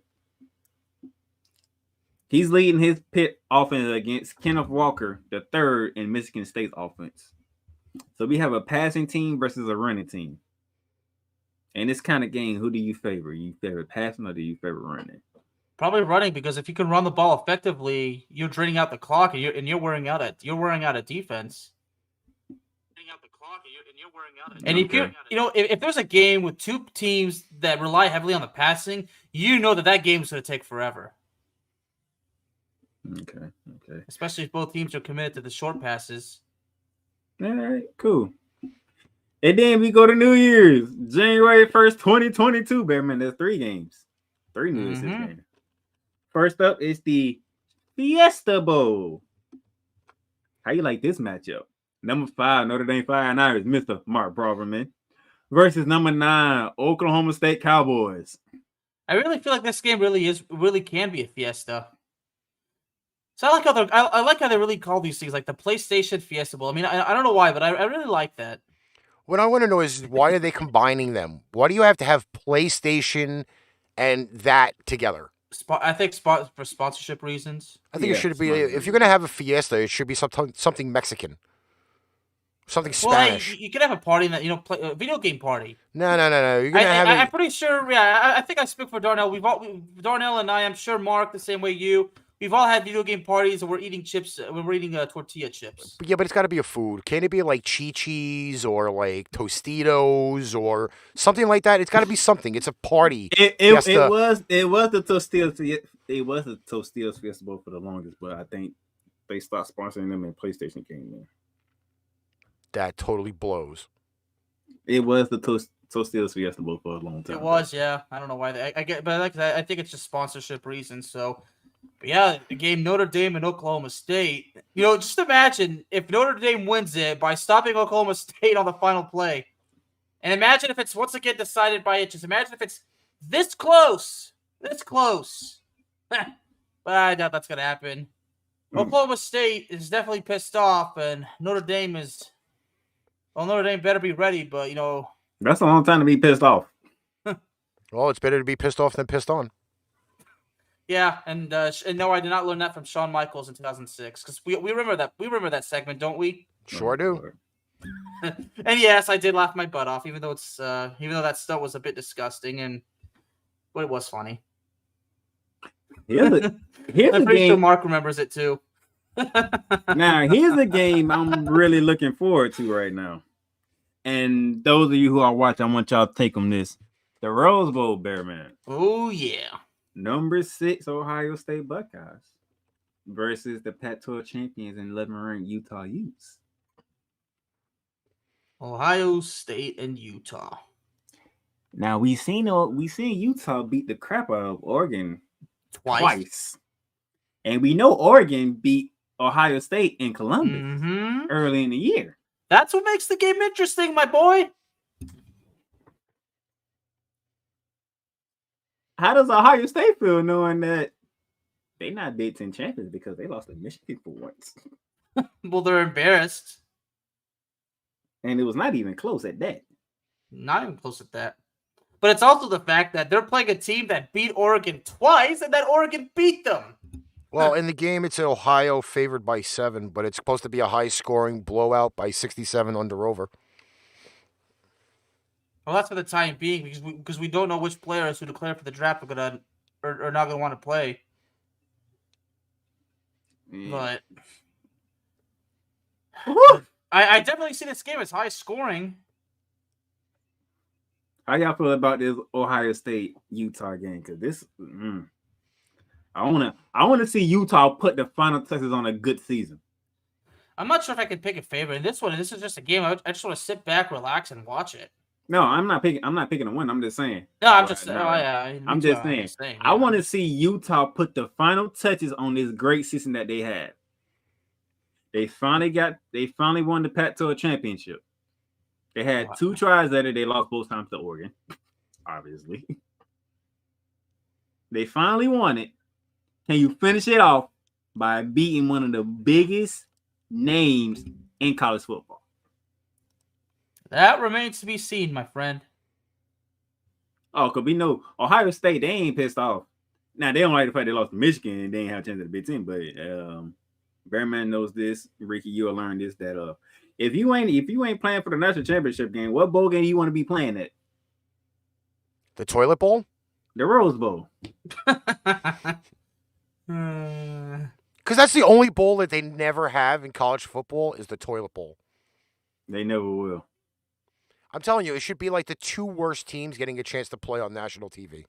He's leading his Pitt offense against Kenneth Walker, the third in Michigan State's offense. So we have a passing team versus a running team. In this kind of game, who do you favor? You favor passing or do you favor running? Probably running, because if you can run the ball effectively, you're draining out the clock and you're wearing out a defense. And if if there's a game with two teams that rely heavily on the passing, you know that game is going to take forever. Okay. Especially if both teams are committed to the short passes. All right, cool. And then we go to New Year's, January 1st, 2022. Bearman, there's 3 games. 3 New Year's Six games. First up is the Fiesta Bowl. How you like this matchup? Number 5, Notre Dame Fire and Irish, Mr. Mark Broverman, versus number 9, Oklahoma State Cowboys. I really feel like this game really can be a fiesta. So I like how they really call these things like the PlayStation Fiesta Bowl. I mean, I don't know why, but I really like that. What I want to know is why are they combining them? Why do you have to have PlayStation and that together? I think for sponsorship reasons. I think it should be, if you're going to have a fiesta, it should be something Mexican. Something Spanish. Well, you could have a party in that, a video game party. No. You're going to have I'm pretty sure, I think I speak for Darnell. Darnell and I'm sure Mark, the same way you, we've all had video game parties and we're eating chips. We're eating tortilla chips. Yeah, but it's got to be a food. Can't it be like Chi-Chi's or like Tostitos or something like that? It's got to be something. It's a party. It was the Tostitos Festival for the longest, but I think they stopped sponsoring them and PlayStation came in. That totally blows. It was the Tostitos Festival for a long time. It was, yeah. I don't know why I get, but I think it's just sponsorship reasons. So, but yeah, the game Notre Dame and Oklahoma State. You know, just imagine if Notre Dame wins it by stopping Oklahoma State on the final play, and imagine if it's once again decided by inches. Imagine if it's this close. But I doubt that's gonna happen. Oklahoma State is definitely pissed off, and Notre Dame is. Well, Notre Dame better be ready, but you know. That's a long time to be pissed off. Well, it's better to be pissed off than pissed on. Yeah, and no, I did not learn that from Shawn Michaels in 2006 because we remember that. We remember that segment, don't we? Sure do. And yes, I did laugh my butt off, even though that stuff was a bit disgusting, but it was funny. Here's I'm pretty sure Mark remembers it too. Now, here's a game I'm really looking forward to right now. And those of you who are watching, I want y'all to take on this. The Rose Bowl, Bearman. Oh, yeah. Number 6 Ohio State Buckeyes versus the Pac-12 champions and 11th-ranked Utah Utes. Ohio State and Utah. Now, we seen Utah beat the crap out of Oregon twice. And we know Oregon beat Ohio State in Columbus early in the year. That's what makes the game interesting, my boy. How does Ohio State feel knowing that they're not Big Ten champions because they lost to Michigan for once? Well, they're embarrassed. And it was not even close at that. Not even close at that. But it's also the fact that they're playing a team that beat Oregon twice and that Oregon beat them. Well, in the game, it's Ohio favored by 7, but it's supposed to be a high-scoring blowout by 67 under/over. Well, that's for the time being because we don't know which players who declare for the draft are not gonna want to play. But I definitely see this game as high scoring. How y'all feel about this Ohio State Utah game? Because this, I wanna see Utah put the final touches on a good season. I'm not sure if I can pick a favorite in this one. This is just a game. I just want to sit back, relax, and watch it. No, I'm not picking a win. I'm just saying. No, I'm just saying. Oh, yeah, I'm just saying. Yeah. I want to see Utah put the final touches on this great season that they had. They finally won the Pac-12 championship. They had 2 tries at it. They lost both times to Oregon, obviously. They finally won it. Can you finish it off by beating one of the biggest names in college football? That remains to be seen, my friend. Oh, because we know Ohio State, they ain't pissed off. Now, they don't like the fact they lost to Michigan and they ain't have a chance at the Big Ten, but Bearman knows this. Ricky, you'll learn this, that if you ain't playing for the national championship game, what bowl game you want to be playing at? The Toilet Bowl? The Rose Bowl. Because that's the only bowl that they never have in college football is the Toilet Bowl. They never will. I'm telling you, it should be like the 2 worst teams getting a chance to play on national TV.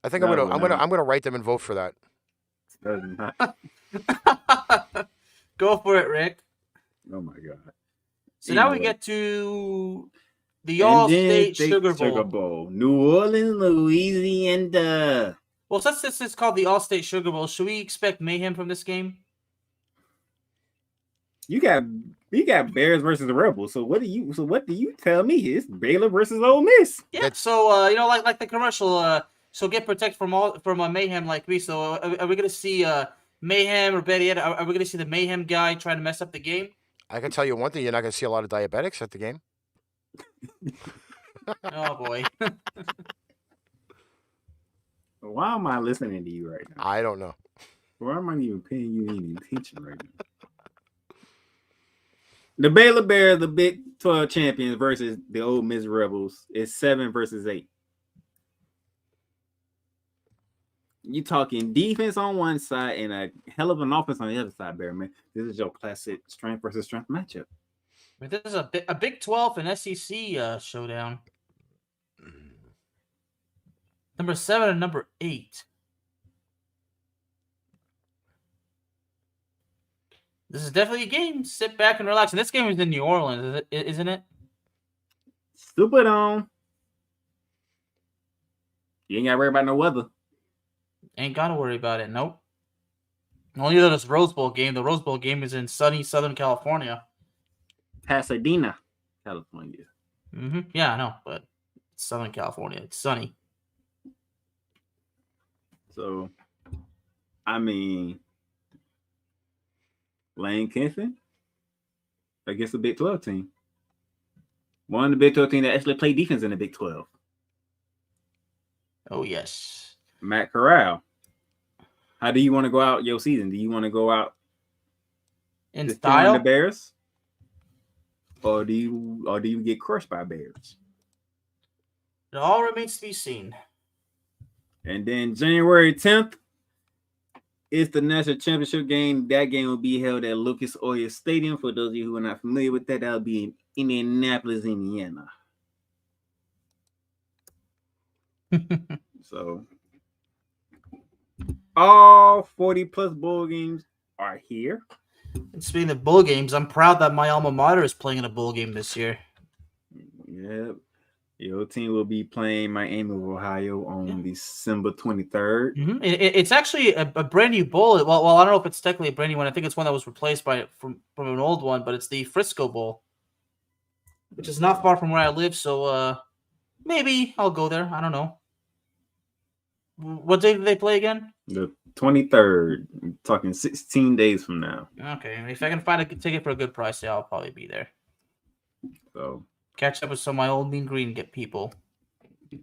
I think I'm gonna write them and vote for that. Go for it, Rick. Oh my God! So now we get to the All-State Sugar Bowl, New Orleans, Louisiana. Well, since this is called the All-State Sugar Bowl, should we expect mayhem from this game? You got Bears versus the Rebels. So what do you tell me? It's Baylor versus Ole Miss. Yeah. So like the commercial. So get protected from a mayhem like me. So are we gonna see mayhem or better yet, are we gonna see the mayhem guy trying to mess up the game? I can tell you one thing: you're not gonna see a lot of diabetics at the game. Oh boy. Why am I listening to you right now? I don't know. Why am I even paying you any attention right now? The Baylor Bears, the Big 12 champions versus the Ole Miss Rebels is 7 versus 8. You talking defense on one side and a hell of an offense on the other side, Bear Man. This is your classic strength versus strength matchup. This is a Big 12 and SEC showdown. Number 7 and number 8. This is definitely a game. Sit back and relax. And this game is in New Orleans, isn't it? Super on. You ain't got to worry about no weather. Ain't got to worry about it. Nope. Only though this Rose Bowl game. The Rose Bowl game is in sunny Southern California. Pasadena, California. Yeah, I know, but it's Southern California. It's sunny. So, I mean, Lane Kiffin against the Big 12 team. One of the Big 12 team that actually played defense in the Big 12. Oh, yes. Matt Corral. How do you want to go out your season? Do you want to go out in just style? The Bears? Or do you get crushed by Bears? It all remains to be seen. And then January 10th is the national championship game. That game will be held at Lucas Oil Stadium. For those of you who are not familiar with that, that'll be in Indianapolis, Indiana. So all 40 plus bowl games are here. And speaking of bowl games, I'm proud that my alma mater is playing in a bowl game this year. Yep. Your team will be playing Miami of Ohio on December 23rd. It's actually a brand new bowl. Well, I don't know if it's technically a brand new one. I think it's one that was replaced from an old one, but it's the Frisco Bowl, which is not far from where I live. So maybe I'll go there. I don't know. What day do they play again? The 23rd. I'm talking 16 days from now. Okay. If I can find a ticket for a good price, yeah, I'll probably be there. So catch up with some of my old Mean Green get people.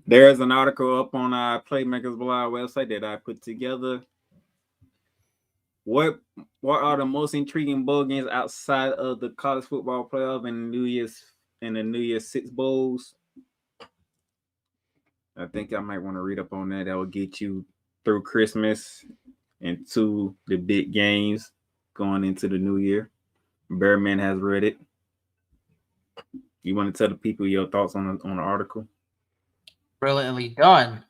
There's an article up on our Playmakers blog website that I put together. What are the most intriguing bowl games outside of the college football playoff and the New Year's Six bowls? I think I might want to read up on that. That will get you through Christmas and to the big games going into the new year. Bearman has read it. You want to tell the people your thoughts on the article? Brilliantly done.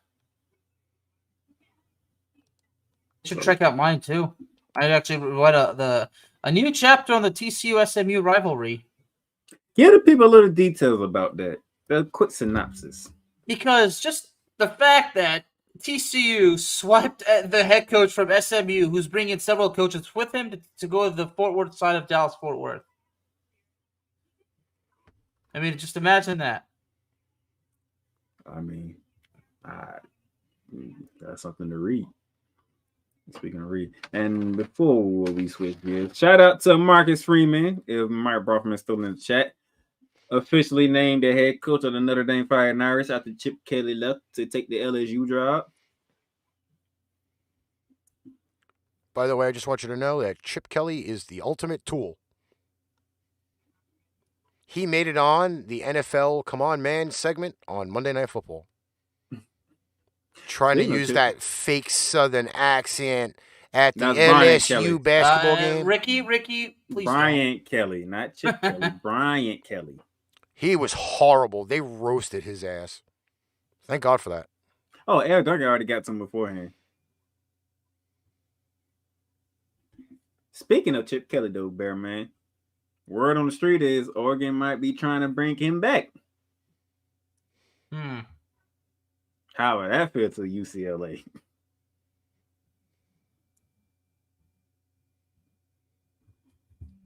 You should check out mine too. I actually read a new chapter on the TCU SMU rivalry. Give the people a little details about that. A quick synopsis. Because just the fact that TCU swiped at the head coach from SMU, who's bringing several coaches with him to go to the Fort Worth side of Dallas-Fort Worth. I mean, just imagine that. I mean, that's something to read. Speaking of read. And before we switch gears, shout out to Marcus Freeman, if Mike Brockman is still in the chat. Officially named the head coach of the Notre Dame Fighting Irish after Chip Kelly left to take the LSU job. By the way, I just want you to know that Chip Kelly is the ultimate tool. He made it on the NFL Come On Man segment on Monday Night Football. Trying to use that fake Southern accent at the LSU basketball game. Ricky, please. Bryant Kelly, not Chip Kelly. Bryant Kelly. He was horrible. They roasted his ass. Thank God for that. Oh, Eric Duncan already got some beforehand. Speaking of Chip Kelly, though, Bear Man, word on the street is Oregon might be trying to bring him back. How would that feel to UCLA?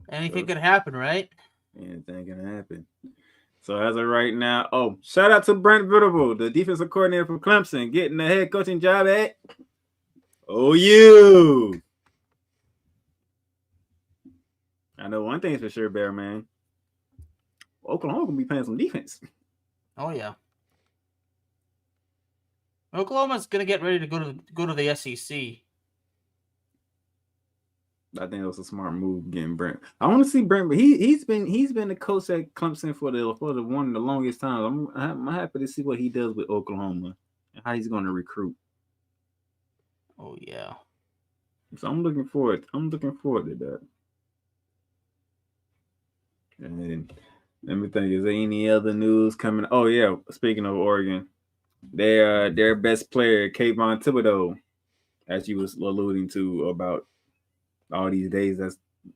Anything could happen, right? Anything can happen. So as of right now, shout out to Brent Venerable, the defensive coordinator for Clemson, getting the head coaching job at OU. I know one thing's for sure, Bear Man. Oklahoma gonna be playing some defense. Oh yeah. Oklahoma's gonna get ready to go to the SEC. I think it was a smart move getting Brent. I want to see Brent, but he's been the coach at Clemson for the one of the longest times. I'm happy to see what he does with Oklahoma and how he's going to recruit. Oh yeah. So I'm looking forward. To that. And then let me think. Is there any other news coming? Oh yeah. Speaking of Oregon, their best player, Kayvon Thibodeau, as you was alluding to about all these days.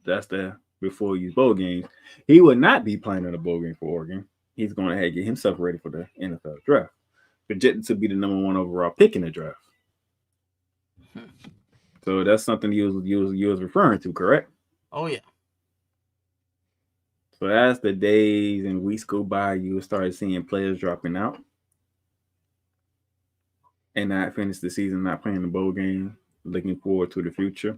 That's the before these bowl games. He would not be playing in a bowl game for Oregon. He's going to get himself ready for the NFL draft, projected to be the number 1 overall pick in the draft. So that's something you was referring to, correct? Oh yeah. So as the days and weeks go by, you will start seeing players dropping out and not finish the season, not playing the bowl game, looking forward to the future.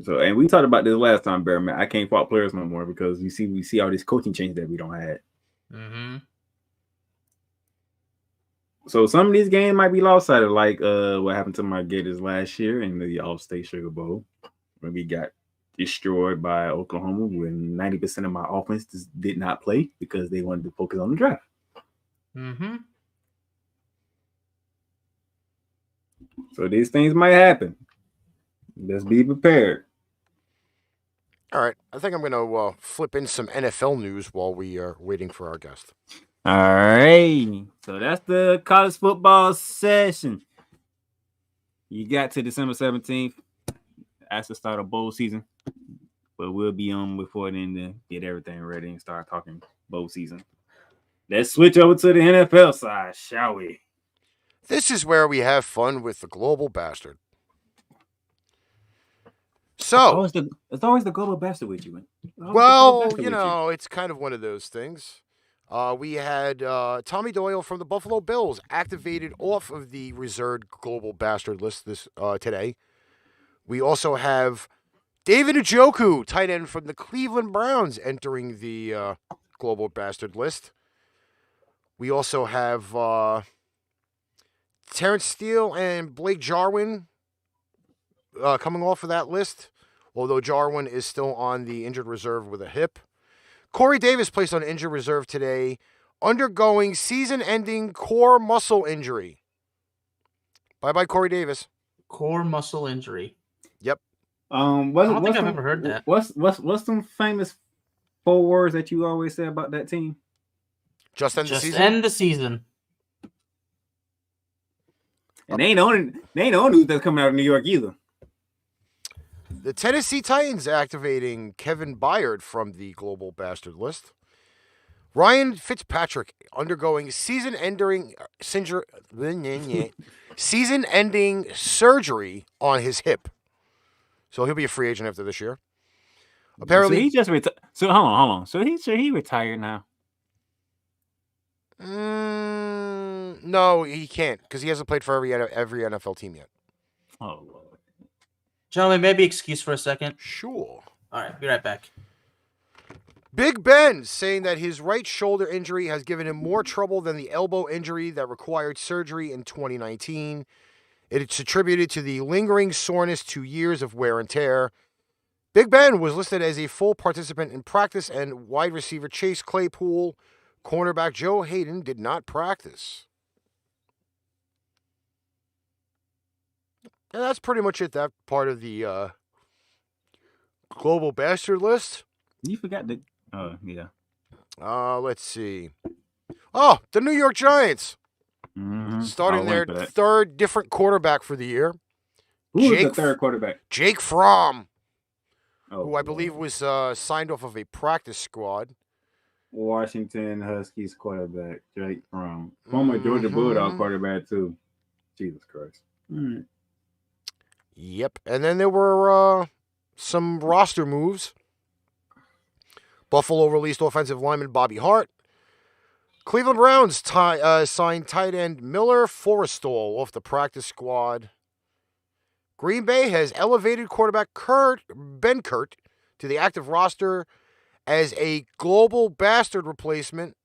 So, and we talked about this last time, Bear Man. I can't fault players no more because we see all these coaching changes that we don't have. Mm-hmm. So some of these games might be lopsided, like what happened to my Gators last year in the All-State Sugar Bowl, when we got destroyed by Oklahoma when 90% of my offense did not play because they wanted to focus on the draft. Mm-hmm. So these things might happen. Let's be prepared. All right. I think I'm going to flip in some NFL news while we are waiting for our guest. All right. So that's the college football session. You got to December 17th. That's the start of bowl season. But we'll be on before then to get everything ready and start talking bowl season. Let's switch over to the NFL side, shall we? This is where we have fun with the global bastard. So, it's always the global bastard with you. Well, it's kind of one of those things. We had Tommy Doyle from the Buffalo Bills activated off of the reserved global bastard list today. We also have David Njoku, tight end from the Cleveland Browns, entering the global bastard list. We also have Terrence Steele and Blake Jarwin coming off of that list, although Jarwin is still on the injured reserve with a hip. Corey Davis placed on injured reserve today, undergoing season-ending core muscle injury. Bye-bye, Corey Davis. Core muscle injury. Yep. I don't think I've ever heard that. What's some famous 4 words that you always say about that team? Just end the season. End the season. And they ain't the only news that's coming out of New York either. The Tennessee Titans activating Kevin Byard from the global bastard list. Ryan Fitzpatrick undergoing season-ending surgery on his hip. So he'll be a free agent after this year. Apparently, so he just retired. So hold on. So he retired now. No, he can't because he hasn't played for every NFL team yet. Oh Lord. Gentlemen, maybe excuse for a second. Sure. All right, be right back. Big Ben saying that his right shoulder injury has given him more trouble than the elbow injury that required surgery in 2019. It's attributed to the lingering soreness to years of wear and tear. Big Ben was listed as a full participant in practice, and wide receiver Chase Claypool, cornerback Joe Hayden did not practice. And that's pretty much it. That part of the global bastard list. You forgot the. Oh yeah. Let's see. Oh, the New York Giants. Mm-hmm. Starting their third different quarterback for the year. Who was the third quarterback? Jake Fromm, who I believe was signed off of a practice squad. Washington Huskies quarterback, Jake Fromm. Former Georgia Bulldog quarterback, too. Jesus Christ. Mm. Yep. And then there were some roster moves. Buffalo released offensive lineman Bobby Hart. Cleveland Browns signed tight end Miller Forrestall off the practice squad. Green Bay has elevated quarterback Ben Kurt to the active roster as a global bastard replacement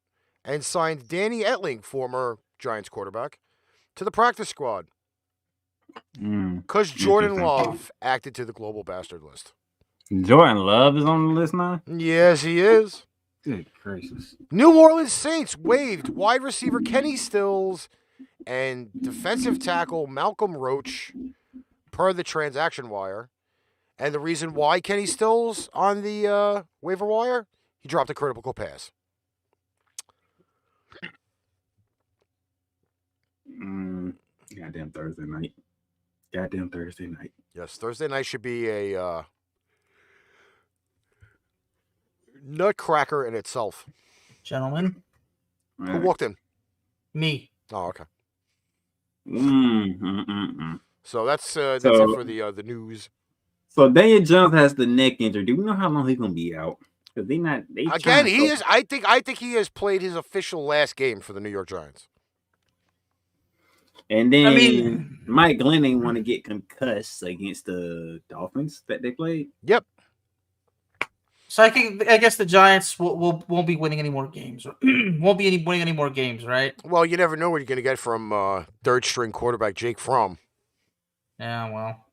and signed Danny Etling, former Giants quarterback, to the practice squad. Because Jordan Love acted to the global bastard list. Jordan Love is on the list now? Yes, he is. Good gracious. New Orleans Saints waived wide receiver Kenny Stills and defensive tackle Malcolm Roach, per the transaction wire. And the reason why Kenny Stills on the waiver wire, he dropped a critical pass. Goddamn Thursday night. Goddamn Thursday night. Yes, Thursday night should be a nutcracker in itself. Gentlemen, Who walked in? me. Oh, okay. Mm. So that's it for the news. So Daniel Jones has the neck injury. Do we know how long he's gonna be out? Because they Again, he is. I think he has played his official last game for the New York Giants. And then Mike Glenn ain't want to get concussed against the Dolphins that they played. Yep. So I guess the Giants won't be winning any more games. Won't be winning any more games, right? Well, you never know what you're going to get from third string quarterback Jake Fromm. Yeah, well.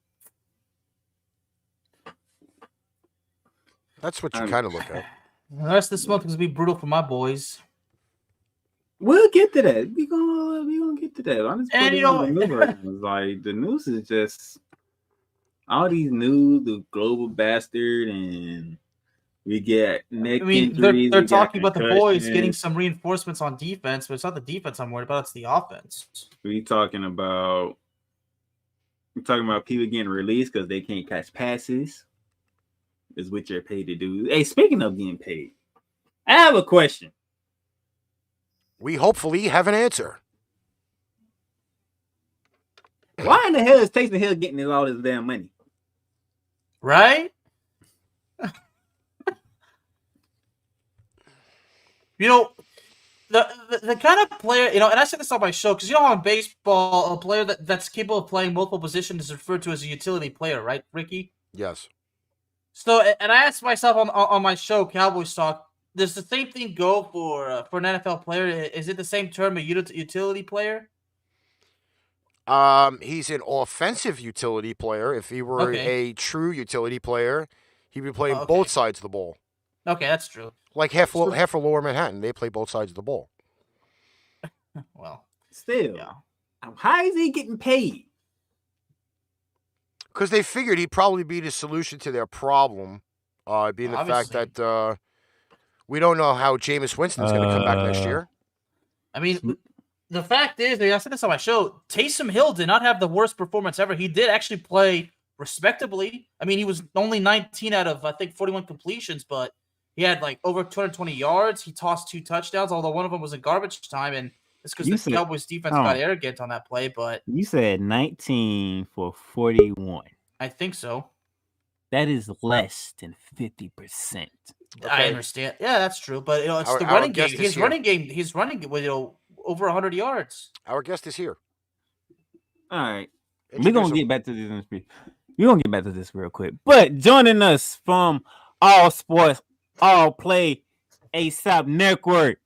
That's what you kind of look at. The rest of this month is going to be brutal for my boys. We'll get to that. We gonna get to that. I'm just And like the news is just all these news, the global bastard, and we get neck injuries. They're talking about the boys getting some reinforcements on defense, but it's not the defense I'm worried about, it's the offense. We're talking about people getting released because they can't catch passes. Is what you're paid to do. Hey, speaking of getting paid, I have a question. We hopefully have an answer. Why in the hell is Taysom Hill getting all this damn money? Right? The kind of player, and I said this on my show, because you know how in baseball, a player that's capable of playing multiple positions is referred to as a utility player, right, Ricky? Yes. So, and I asked myself on my show, Cowboys Talk, does the same thing go for an NFL player? Is it the same term, a utility player? He's an offensive utility player. If he were a true utility player, he'd be playing both sides of the ball. Okay, that's true. Like half for Lower Manhattan, they play both sides of the ball. Well, still, how is he getting paid? Because they figured he'd probably be the solution to their problem, being the fact that we don't know how Jameis Winston's going to come back next year. I mean, the fact is, I said this on my show, Taysom Hill did not have the worst performance ever. He did actually play respectably. I mean, he was only 19 out of, I think, 41 completions, but he had like over 220 yards. He tossed 2 touchdowns, although one of them was in garbage time, and it's because the Cowboys defense got arrogant on that play. But you said 19 for 41. I think so. That is less than 50%. Okay. I understand. Yeah, that's true. But it's the running game. He's running with over 100 yards. Our guest is here. All right. We're gonna get back to this. We're gonna get back to this real quick. But joining us from All Sports, All Play, ASAP Network,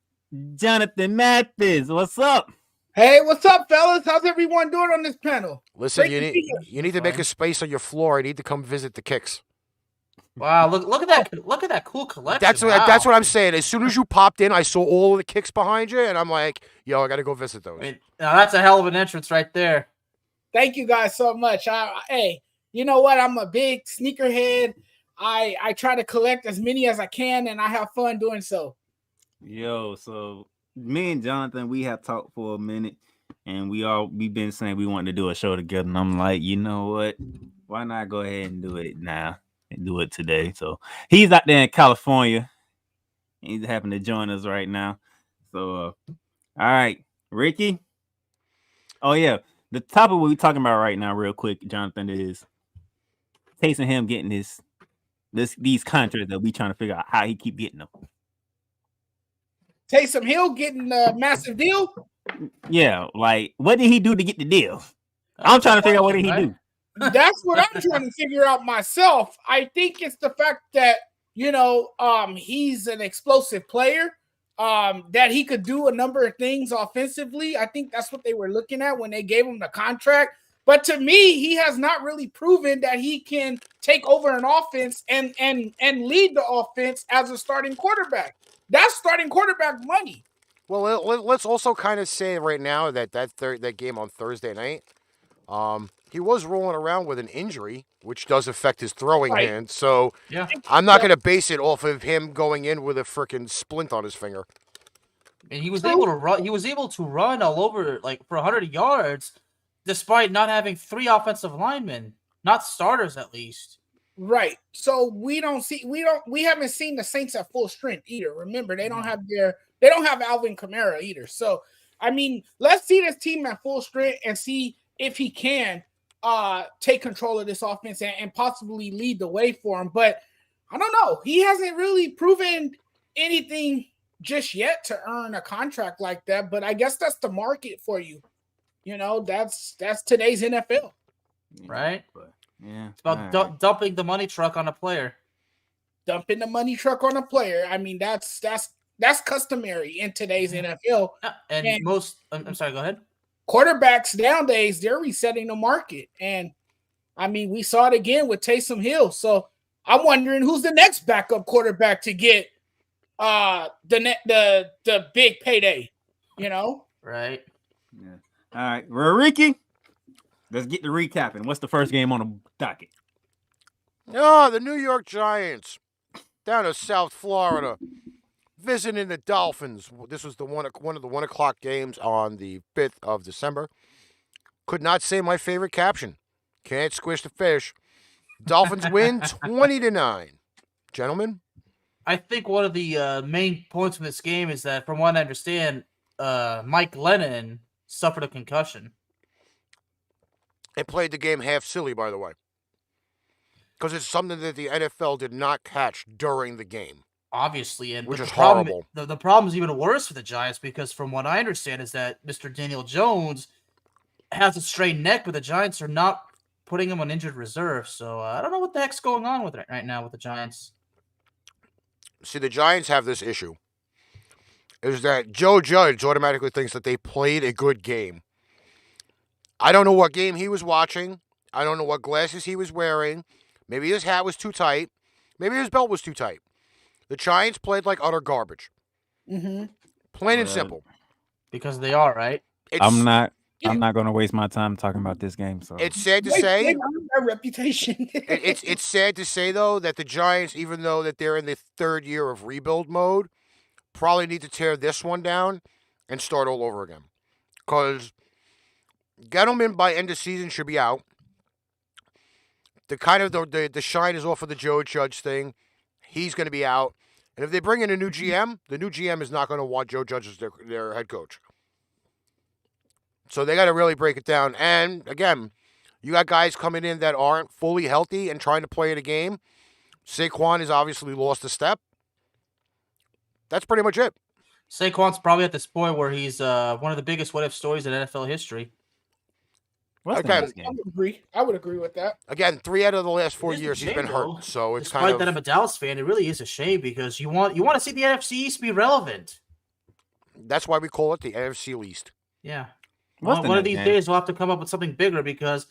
Jonathan Mathis. What's up? Hey, what's up, fellas? How's everyone doing on this panel? Listen, you need to make a space on your floor. I need to come visit the Kicks. Wow, look at that! Look at that cool collection. That's what I'm saying. As soon as you popped in, I saw all of the Kicks behind you, and I'm like, yo, I got to go visit those. Now that's a hell of an entrance right there. Thank you guys so much. Hey, you know what? I'm a big sneakerhead. I try to collect as many as I can, and I have fun doing so. Yo, so me and Jonathan, we have talked for a minute, and we've been saying we wanted to do a show together, and I'm like, you know what? Why not go ahead and do it now and do it today? So he's out there in California. He's happened to join us right now. So, all right, Ricky. Oh yeah, the topic we're talking about right now, real quick, Jonathan, is Taysom him getting these contracts that we trying to figure out how he keep getting them. Taysom Hill getting a massive deal? Yeah, like what did he do to get the deal? I'm trying to figure out what did he do. That's what I'm trying to figure out myself. I think it's the fact that, he's an explosive player, that he could do a number of things offensively. I think that's what they were looking at when they gave him the contract. But to me, he has not really proven that he can take over an offense and lead the offense as a starting quarterback. That's starting quarterback money. Well, let's also kind of say right now that game on Thursday night, he was rolling around with an injury, which does affect his throwing Right. hand. So Yeah. I'm not going to base it off of him going in with a freaking splint on his finger. And he was True. able to run. He was able to run all over like for 100 yards, despite not having 3 offensive linemen, not starters at least. Right. So we haven't seen the Saints at full strength either. Remember, they don't have Alvin Kamara either. So I mean, let's see this team at full strength and see if he can take control of this offense and possibly lead the way for him. But I don't know. He hasn't really proven anything just yet to earn a contract like that. But I guess that's the market for you. You know, that's today's NFL. Right? But, yeah. It's about dumping the money truck on a player. Dumping the money truck on a player. I mean, that's customary in today's NFL. And I'm sorry, go ahead. Quarterbacks nowadays, they're resetting the market. And I mean, we saw it again with Taysom Hill. So I'm wondering who's the next backup quarterback to get the big payday, you know? Right. Yeah. All right. Well, Ricky, let's get to recapping. What's the first game on the docket? Oh, the New York Giants down to South Florida, visiting the Dolphins. This was one of the 1 o'clock games on the 5th of December. Could not say my favorite caption. Can't squish the fish. Dolphins win 20-9. Gentlemen? I think one of the main points from this game is that, from what I understand, Mike Lennon suffered a concussion. And played the game half silly, by the way. Because it's something that the NFL did not catch during the game. Obviously, and which is problem, horrible. The problem is even worse for the Giants because, from what I understand, is that Mr. Daniel Jones has a strained neck, but the Giants are not putting him on injured reserve. So I don't know what the heck's going on with it right now with the Giants. See, the Giants have this issue. Is that Joe Judge automatically thinks that they played a good game. I don't know what game he was watching. I don't know what glasses he was wearing. Maybe his hat was too tight. Maybe his belt was too tight. The Giants played like utter garbage. Mm-hmm. Plain and simple. Because they are, right? I'm not going to waste my time talking about this game. So It's sad to say. Their reputation. It's sad to say, though, that the Giants, even though that they're in the 3rd year of rebuild mode, probably need to tear this one down and start all over again. Because Gettleman by end of season should be out. The shine is off of the Joe Judge thing. He's going to be out. And if they bring in a new GM, the new GM is not going to want Joe Judge as their head coach. So they got to really break it down. And, again, you got guys coming in that aren't fully healthy and trying to play in a game. Saquon has obviously lost a step. That's pretty much it. Saquon's probably at this point where he's one of the biggest what-if stories in NFL history. Again, I would agree with that. Again, 3 out of the last 4 It is a years he's shame, been though. hurt. So it's Despite that I'm a Dallas fan, it really is a shame because you want to see the NFC East be relevant. That's why we call it the NFC least. Yeah. What's the One of next these game? days we'll have to come up with something bigger because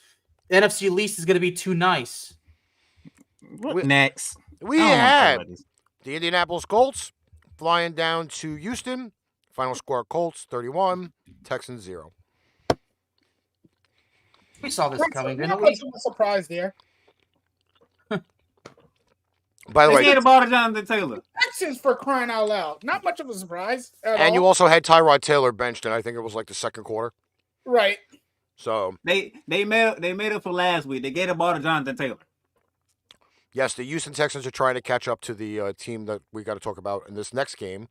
the NFC least is going to be too nice. What next? We I don't wanna talk had about this. the Indianapolis Colts flying down to Houston. Final score: Colts 31, Texans 0. We saw this coming, Not didn't much we? of a surprise there. By the They way, gave the ball to Jonathan Taylor. Texans for crying out loud. Not much of a surprise at and all. you also had Tyrod Taylor benched, and I think it was like the second quarter. Right. So They made up for last week. They gave the ball to Jonathan Taylor. yes, the Houston Texans are trying to catch up to the team that we got to talk about in this next game.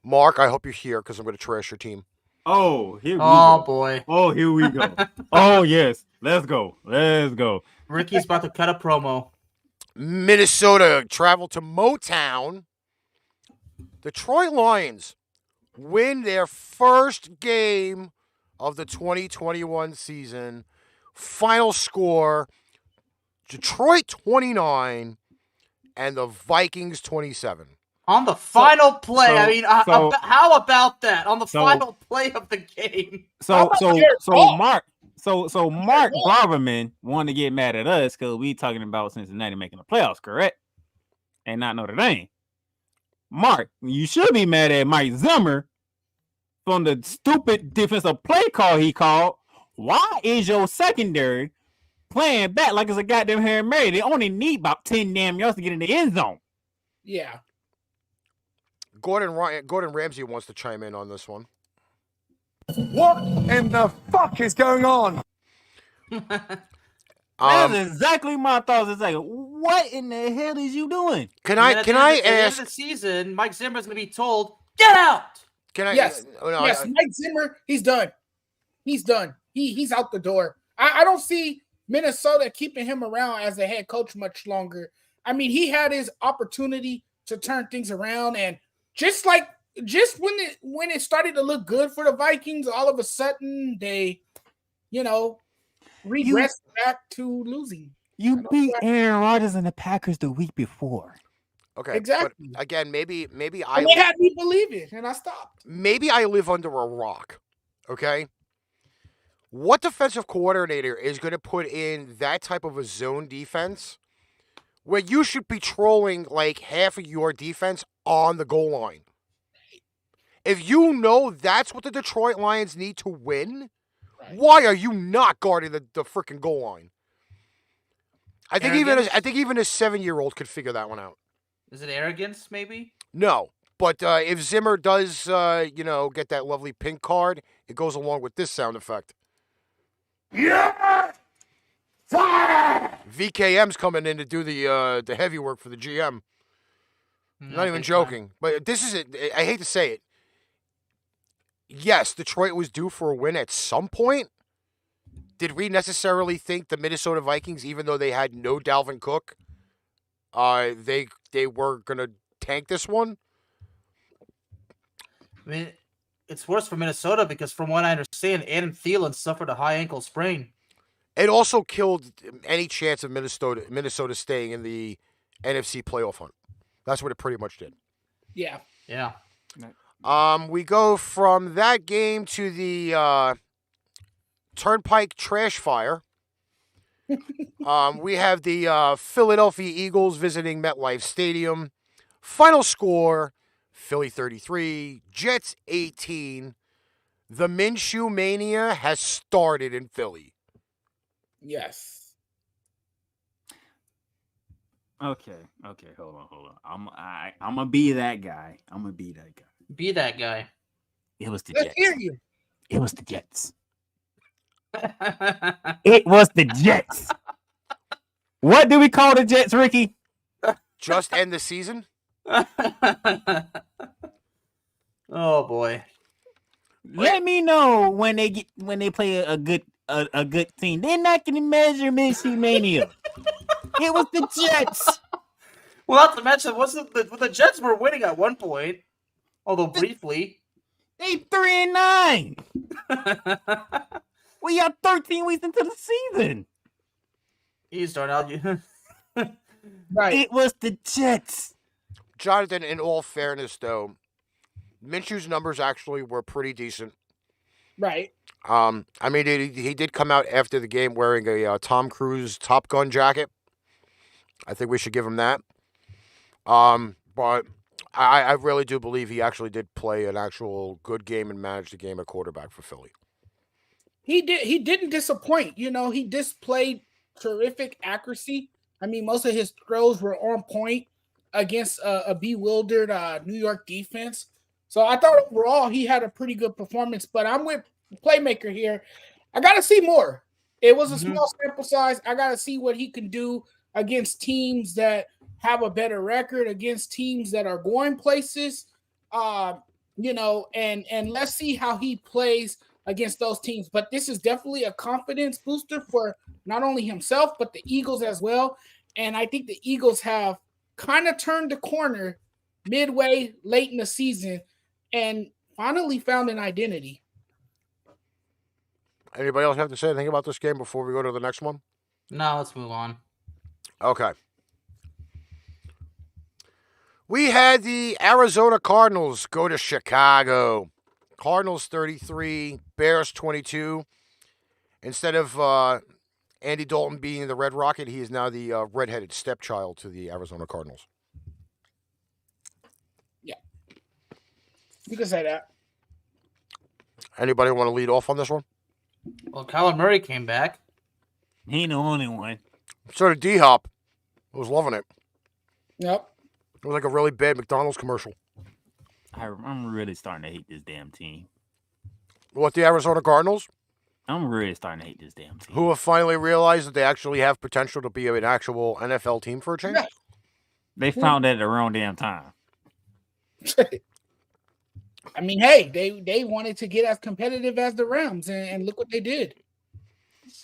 Mark, I hope you're here because I'm going to trash your team. Oh, here we Oh, go. boy. Oh, here we go. Oh, yes. Let's go. Let's go. Ricky's about to cut a promo. Minnesota travel to Motown. The Detroit Lions win their first game of the 2021 season. Final score, Detroit 29 and the Vikings 27. On the final play. so- I mean, how about that? On the final play of the game. So Oh. Mark Barberman wanted to get mad at us because we talking about Cincinnati making the playoffs, correct? And not Notre Dame. Mark, you should be mad at Mike Zimmer from the stupid defensive play call he called. Why is your secondary playing back like it's a goddamn Hail Mary? They only need about 10 damn yards to get in the end zone. Yeah. Gordon Ramsay wants to chime in on this one. What in the fuck is going on? That's exactly my thoughts. It's like, what in the hell is you doing? Can I At the end ask? of the season, Mike Zimmer's going to be told, "Get out." Yes. Mike Zimmer, he's done. He's done. He's out the door. I don't see Minnesota keeping him around as a head coach much longer. I mean, he had his opportunity to turn things around, and just when it started to look good for the Vikings, all of a sudden they, regressed back to losing. You beat Aaron Rodgers and the Packers the week before. Okay, exactly. But again, maybe they had me believe it, and I stopped. Maybe I live under a rock. Okay, what defensive coordinator is going to put in that type of a zone defense where you should be trolling like half of your defense on the goal line? If you know that's what the Detroit Lions need to win, why are you not guarding the freaking goal line? I think even a 7-year-old could figure that one out. Is it arrogance, maybe? No, but if Zimmer does, get that lovely pink card, it goes along with this sound effect. Yeah! Fire! VKM's coming in to do the heavy work for the GM. Not even joking, but this is it. I hate to say it. Yes, Detroit was due for a win at some point. Did we necessarily think the Minnesota Vikings, even though they had no Dalvin Cook, they were gonna tank this one? I mean, it's worse for Minnesota because, from what I understand, Adam Thielen suffered a high ankle sprain. It also killed any chance of Minnesota staying in the NFC playoff hunt. That's what it pretty much did. Yeah. Yeah. We go from that game to the Turnpike Trash Fire. We have the Philadelphia Eagles visiting MetLife Stadium. Final score, Philly 33, Jets 18. The Minshew Mania has started in Philly. Yes. Okay, hold on. I'm gonna be that guy. Be that guy. It was the Let's Jets. hear you. It was the Jets. It was the Jets. What do we call the Jets, Ricky? Just end the season? Oh boy. Let me know when they play a good team. They're not gonna measure Minshew Mania. It was the Jets. Well, not to mention, the Jets were winning at one point, although briefly. They 3-9. We are 13 weeks into the season. He's Darnell. Right. It was the Jets. Jonathan, in all fairness, though, Minshew's numbers actually were pretty decent. Right. I mean, he did come out after the game wearing a Tom Cruise Top Gun jacket. I think we should give him that. But I really do believe he actually did play an actual good game and manage the game at quarterback for Philly. He didn't disappoint. He displayed terrific accuracy. I mean, most of his throws were on point against a bewildered New York defense. So I thought overall he had a pretty good performance. But I'm with Playmaker here. I got to see more. It was a small sample size. I got to see what he can do against teams that have a better record, against teams that are going places. And let's see how he plays against those teams. But this is definitely a confidence booster for not only himself, but the Eagles as well. And I think the Eagles have kind of turned the corner midway late in the season and finally found an identity. Anybody else have to say anything about this game before we go to the next one? No, let's move on. Okay. We had the Arizona Cardinals go to Chicago. Cardinals 33, Bears 22. Instead of Andy Dalton being the Red Rocket, he is now the redheaded stepchild to the Arizona Cardinals. Yeah. You can say that. Anybody want to lead off on this one? Well, Kyler Murray came back. He ain't the only one. So did D-Hop. I was loving it. Yep. It was like a really bad McDonald's commercial. I'm really starting to hate this damn team. What, the Arizona Cardinals? I'm really starting to hate this damn team. Who have finally realized that they actually have potential to be an actual NFL team for a change? Yeah. They found that at the wrong damn time. I mean, hey, they wanted to get as competitive as the Rams, and look what they did.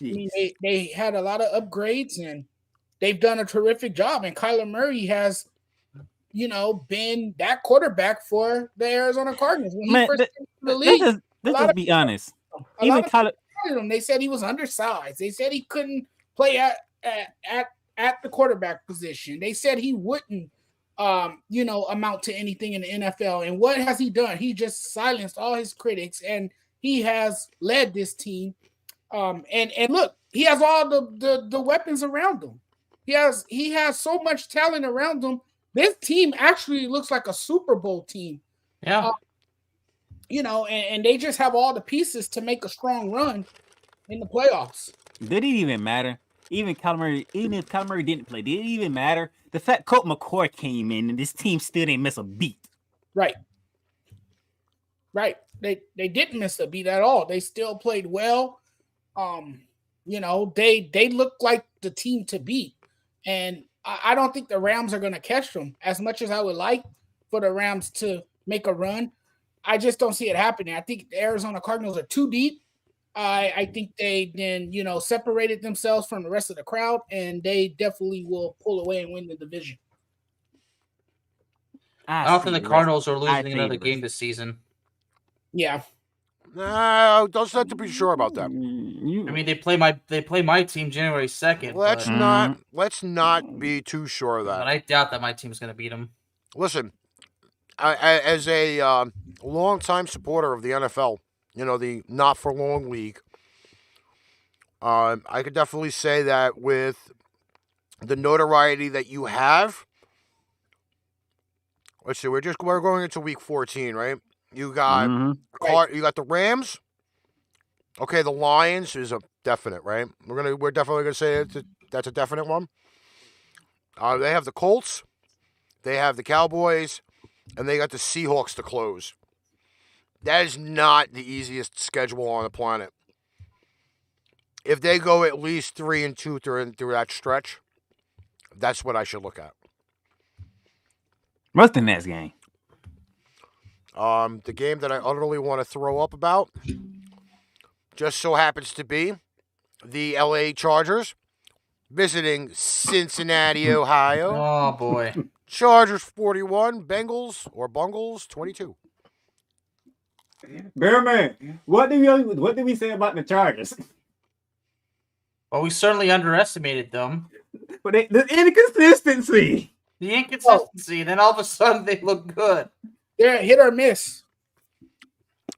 I mean, they had a lot of upgrades, and they've done a terrific job. And Kyler Murray has, been that quarterback for the Arizona Cardinals when he first came to the league. Let's just be honest. Even Kyler, they said he was undersized. They said he couldn't play at the quarterback position. They said he wouldn't, amount to anything in the NFL. And what has he done? He just silenced all his critics, and he has led this team. And look, he has all the weapons around him. He has so much talent around him. This team actually looks like a Super Bowl team. Yeah. And they just have all the pieces to make a strong run in the playoffs. Did it even matter? Even if Kyler Murray didn't play, did it even matter? The fact Colt McCoy came in and this team still didn't miss a beat. Right. They didn't miss a beat at all. They still played well. They look like the team to beat. And I don't think the Rams are going to catch them as much as I would like for the Rams to make a run. I just don't see it happening. I think the Arizona Cardinals are too deep. I think they then, separated themselves from the rest of the crowd, and they definitely will pull away and win the division. I don't think the Cardinals are losing another game this season. Yeah. No, don't have to be sure about that. I mean, they play my team January 2nd. Let's not be too sure of that. But I doubt that my team's going to beat them. Listen, as a longtime supporter of the NFL, the not for long league, I could definitely say that with the notoriety that you have. Let's see, we're going into week 14, right? You got you got the Rams. Okay, the Lions is a definite, right? We're definitely gonna say that's a definite one. They have the Colts, they have the Cowboys, and they got the Seahawks to close. That is not the easiest schedule on the planet. If they go at least 3-2 through that stretch, that's what I should look at. What's the next game? The game that I utterly want to throw up about just so happens to be the LA Chargers visiting Cincinnati, Ohio. Oh, boy. Chargers 41, Bungles 22. Bearman, what did we say about the Chargers? Well, we certainly underestimated them. But the inconsistency. The inconsistency, then all of a sudden they look good. They're hit or miss.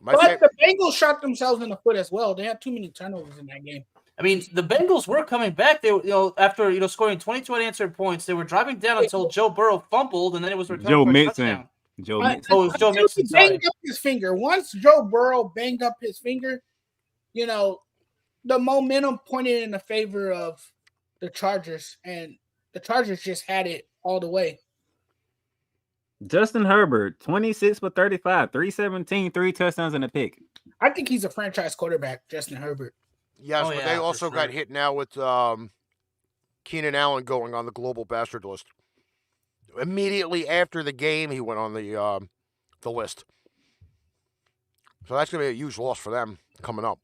But the Bengals shot themselves in the foot as well. They had too many turnovers in that game. I mean, the Bengals were coming back. They, after scoring 22 unanswered points, they were driving down until Joe Burrow fumbled, and then it was returned for a touchdown. Joe Mixon. Oh, it was Joe Mixon. He banged up his finger. Once Joe Burrow banged up his finger, the momentum pointed in the favor of the Chargers, and the Chargers just had it all the way. Justin Herbert, 26 for 35, 317, 3 touchdowns and a pick. I think he's a franchise quarterback, Justin Herbert. Yes, but they also got hit now with Keenan Allen going on the global bastard list. Immediately after the game, he went on the list. So that's going to be a huge loss for them coming up.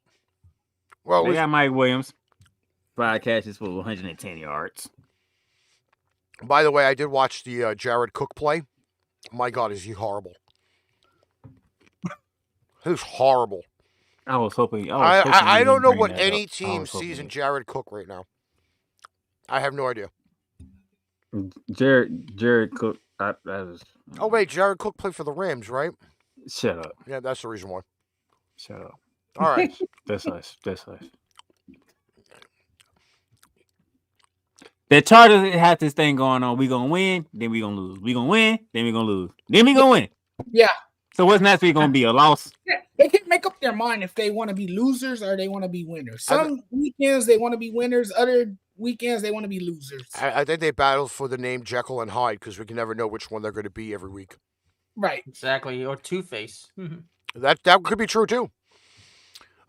Well, they got Mike Williams, 5 catches for 110 yards. By the way, I did watch the Jared Cook play. My God, is he horrible? He's horrible. I was hoping. I don't know what any team sees in Jared Cook right now. I have no idea. Jared Cook. Oh wait, Jared Cook played for the Rams, right? Shut up. Yeah, that's the reason why. Shut up. All right. That's us. The Chargers have this thing going on. We gonna win, then we gonna lose. We gonna win, then we gonna lose. Then we gonna win. Yeah. So what's next week gonna be? A loss? Yeah, they can make up their mind if they want to be losers or they want to be winners. Some weekends they want to be winners. Other weekends they want to be losers. I think they battle for the name Jekyll and Hyde because we can never know which one they're going to be every week. Right. Exactly. Or Two-Face. That could be true too.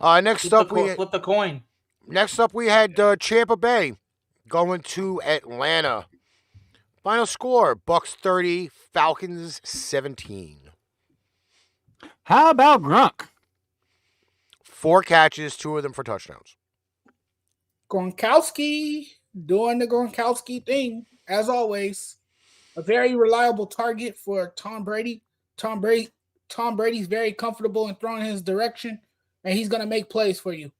Next up we flip the coin. Next up we had Tampa Bay going to Atlanta. Final score: Bucks 30, Falcons 17. How about Gronk? 4 catches, 2 of them for touchdowns. Gronkowski doing the Gronkowski thing, as always. A very reliable target for Tom Brady. Tom Brady's very comfortable in throwing his direction, and he's going to make plays for you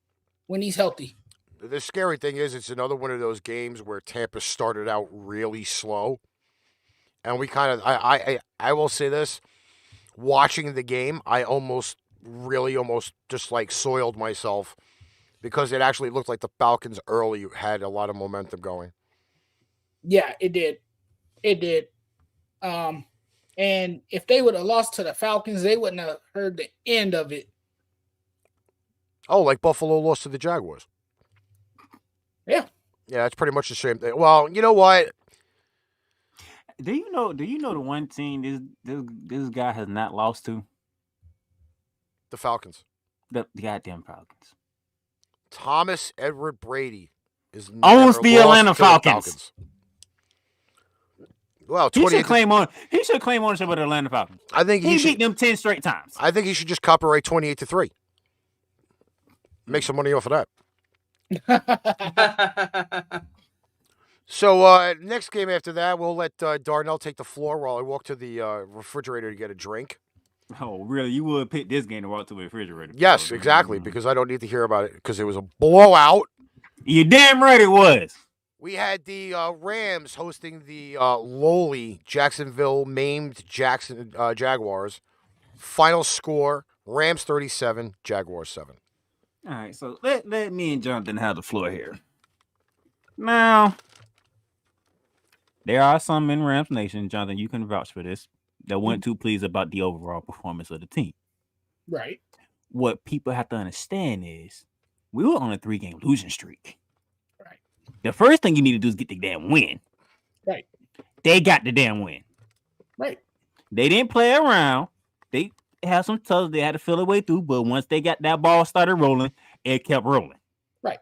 when he's healthy. The scary thing is it's another one of those games where Tampa started out really slow. And we kind of, I will say this, watching the game, I almost just like soiled myself because it actually looked like the Falcons early had a lot of momentum going. Yeah, it did. It did. And if they would have lost to the Falcons, they wouldn't have heard the end of it. Oh, like Buffalo lost to the Jaguars. Yeah. Yeah, it's pretty much the same thing. Well, you know what? Do you know the one team this guy has not lost to? The Falcons. The goddamn Falcons. Thomas Edward Brady is owns the Atlanta Falcons. Well, he should claim ownership of the Atlanta Falcons. I think he beat them 10 straight times. I think he should just copyright 28-3. Make some money off of that. So next game after that, we'll let Darnell take the floor while I walk to the refrigerator to get a drink. Oh, really? You would pick this game to walk to the refrigerator? Yes, exactly, because I don't need to hear about it because it was a blowout. You damn right it was. We had the Rams hosting the lowly Jacksonville maimed Jaguars. Final score: Rams 37, Jaguars 7. All right, so let me and Jonathan have the floor here. Now, there are some in Rams Nation, Jonathan, you can vouch for this, that weren't too pleased about the overall performance of the team. Right. What people have to understand is we were on a 3-game losing streak. Right. The first thing you need to do is get the damn win. Right. They got the damn win. Right. They didn't play around. They had some tugs they had to feel their way through, but once they got that ball started rolling, it kept rolling. Right.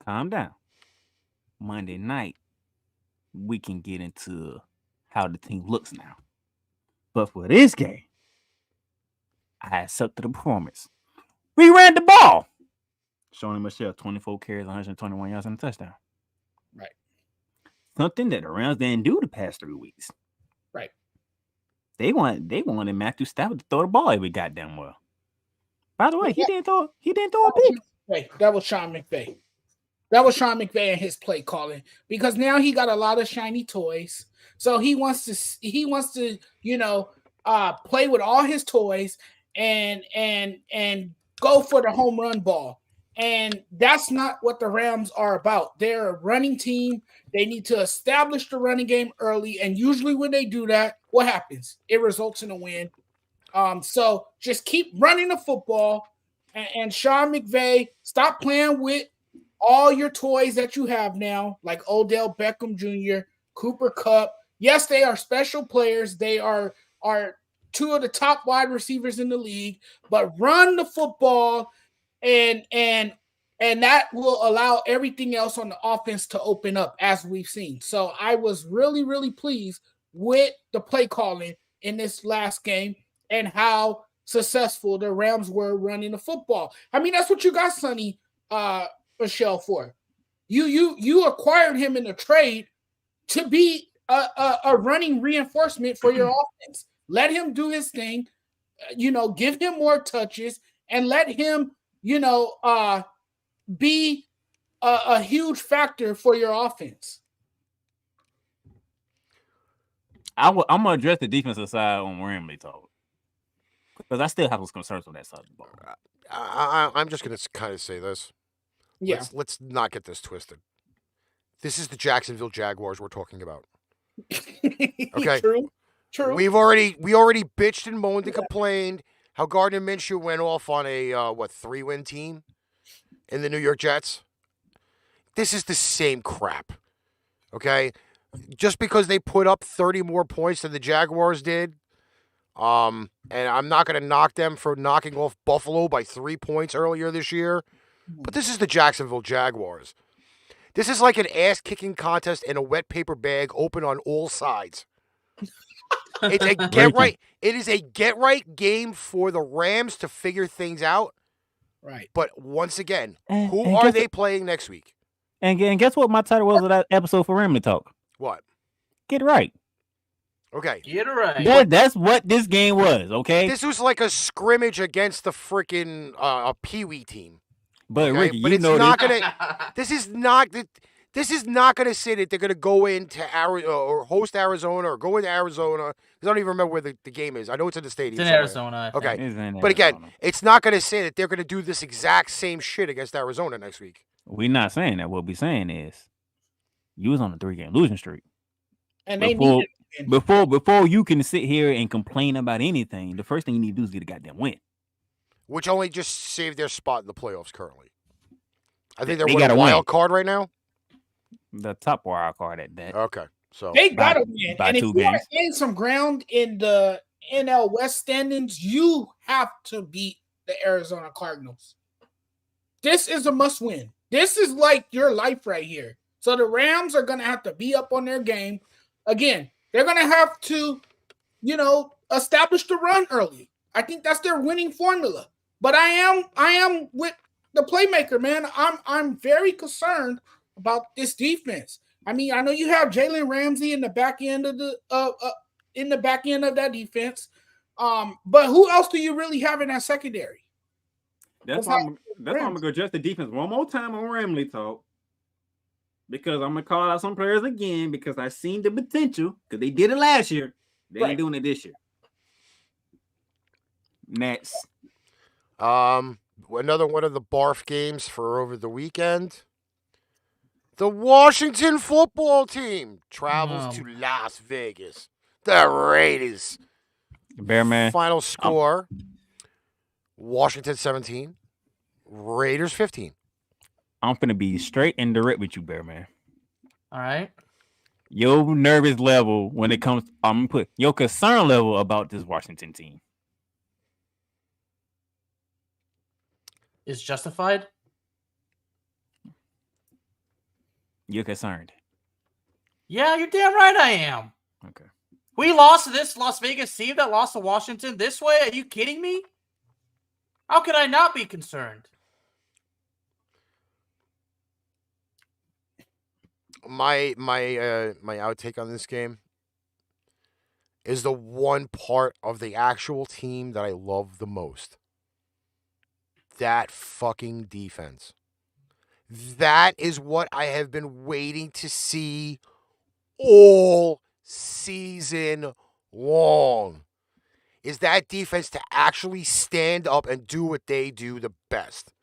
Calm down. Monday night, we can get into how the team looks now. But for this game, I accepted the performance. We ran the ball. Showing Michelle 24 carries, 121 yards, and a touchdown. Right. Something that the Rams didn't do the past 3 weeks. Right. They wanted Matthew Stafford to throw the ball every goddamn well. By the way, he didn't throw a pick. Hey, that was Sean McVay. That was Sean McVay and his play calling, because now he got a lot of shiny toys. So he wants to play with all his toys and go for the home run ball. And that's not what the Rams are about. They're a running team. They need to establish the running game early. And usually when they do that, what happens? It results in a win. So just keep running the football. And Sean McVay, stop playing with all your toys that you have now, like Odell Beckham Jr., Cooper Kupp. Yes, they are special players. They are 2 of the top wide receivers in the league, but run the football and that will allow everything else on the offense to open up, as we've seen. So I was really, really pleased with the play calling in this last game and how successful the Rams were running the football. I mean, that's what you got Sonny Michelle for. You acquired him in a trade to be a running reinforcement for your offense. Let him do his thing, give him more touches and let him, be a huge factor for your offense. I'm going to address the defensive side on Ramley talk, because I still have some concerns on that side of the ball. I'm just going to kind of say this. Yeah. Let's not get this twisted. This is the Jacksonville Jaguars we're talking about. Okay. True. True. We already bitched and moaned and complained how Gardner Minshew went off on a 3-win team in the New York Jets. This is the same crap. Okay? Just because they put up 30 more points than the Jaguars did, and I'm not going to knock them for knocking off Buffalo by 3 points earlier this year, but this is the Jacksonville Jaguars. This is like an ass-kicking contest in a wet paper bag open on all sides. It's a get right. It is a get right game for the Rams to figure things out. Right. But once again, And who are they playing next week? And guess what my title was of that episode for Ramley Talk? What? Get right. Okay. Get it right. That's what this game was, okay? This was like a scrimmage against the freaking a Pee-wee team. But Okay? Ricky, But you it's know not this. gonna. This is not. This is not going to say that they're going to go into or host Arizona or go into Arizona. I don't even remember where the game is. I know it's in the stadium. It's in Arizona. I think. Okay. But again, it's not going to say that they're going to do this exact same shit against Arizona next week. We're not saying that. What we're saying is you was on a 3-game losing streak. And they need before you can sit here and complain about anything, the first thing you need to do is get a goddamn win. Which only just saved their spot in the playoffs currently. I think They they're got a a wild win. card right now. The top wild card at that. Okay. So they gotta win. by And if 2 you want games. to gain some ground in the NL West standings, you have to beat the Arizona Cardinals. This is a must win. This is like your life right here. So the Rams are gonna have to be up on their game. Again, they're gonna have to, establish the run early. I think that's their winning formula. But I am with the playmaker, man. I'm very concerned about this defense. I mean, I know you have Jalen Ramsey in the back end of that defense. But who else do you really have in that secondary? That's why I'm gonna go adjust the defense one more time on Ramley Talk. Because I'm gonna call out some players again because I seen the potential because they did it last year. They ain't doing it this year. Next. Another one of the barf games for over the weekend. The Washington football team travels to Las Vegas. The Raiders. Bearman. Final score, Washington 17, Raiders 15. I'm finna be straight and direct with you, Bearman. All right. Your nervous level when it comes, I'm gonna put your concern level about this Washington team. Is justified? You're concerned. Yeah, you're damn right I am. Okay. We lost to this Las Vegas team that lost to Washington this way? Are you kidding me? How could I not be concerned? My outtake on this game is the one part of the actual team that I love the most. That fucking defense. That is what I have been waiting to see all season long. Is that defense to actually stand up and do what they do the best.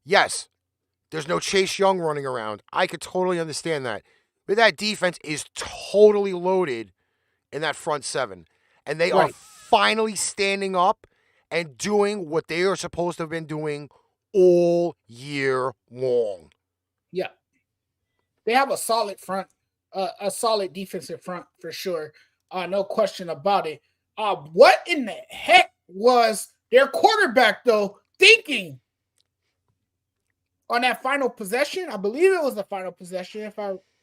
Yes, there's no Chase Young running around. I could totally understand that. But that defense is totally loaded in that front seven. And they are finally standing up and doing what they are supposed to have been doing all year long. Yeah. They have a solid front, a solid defensive front for sure. No question about it. What in the heck was their quarterback, though, thinking on that final possession? I believe it was the final possession,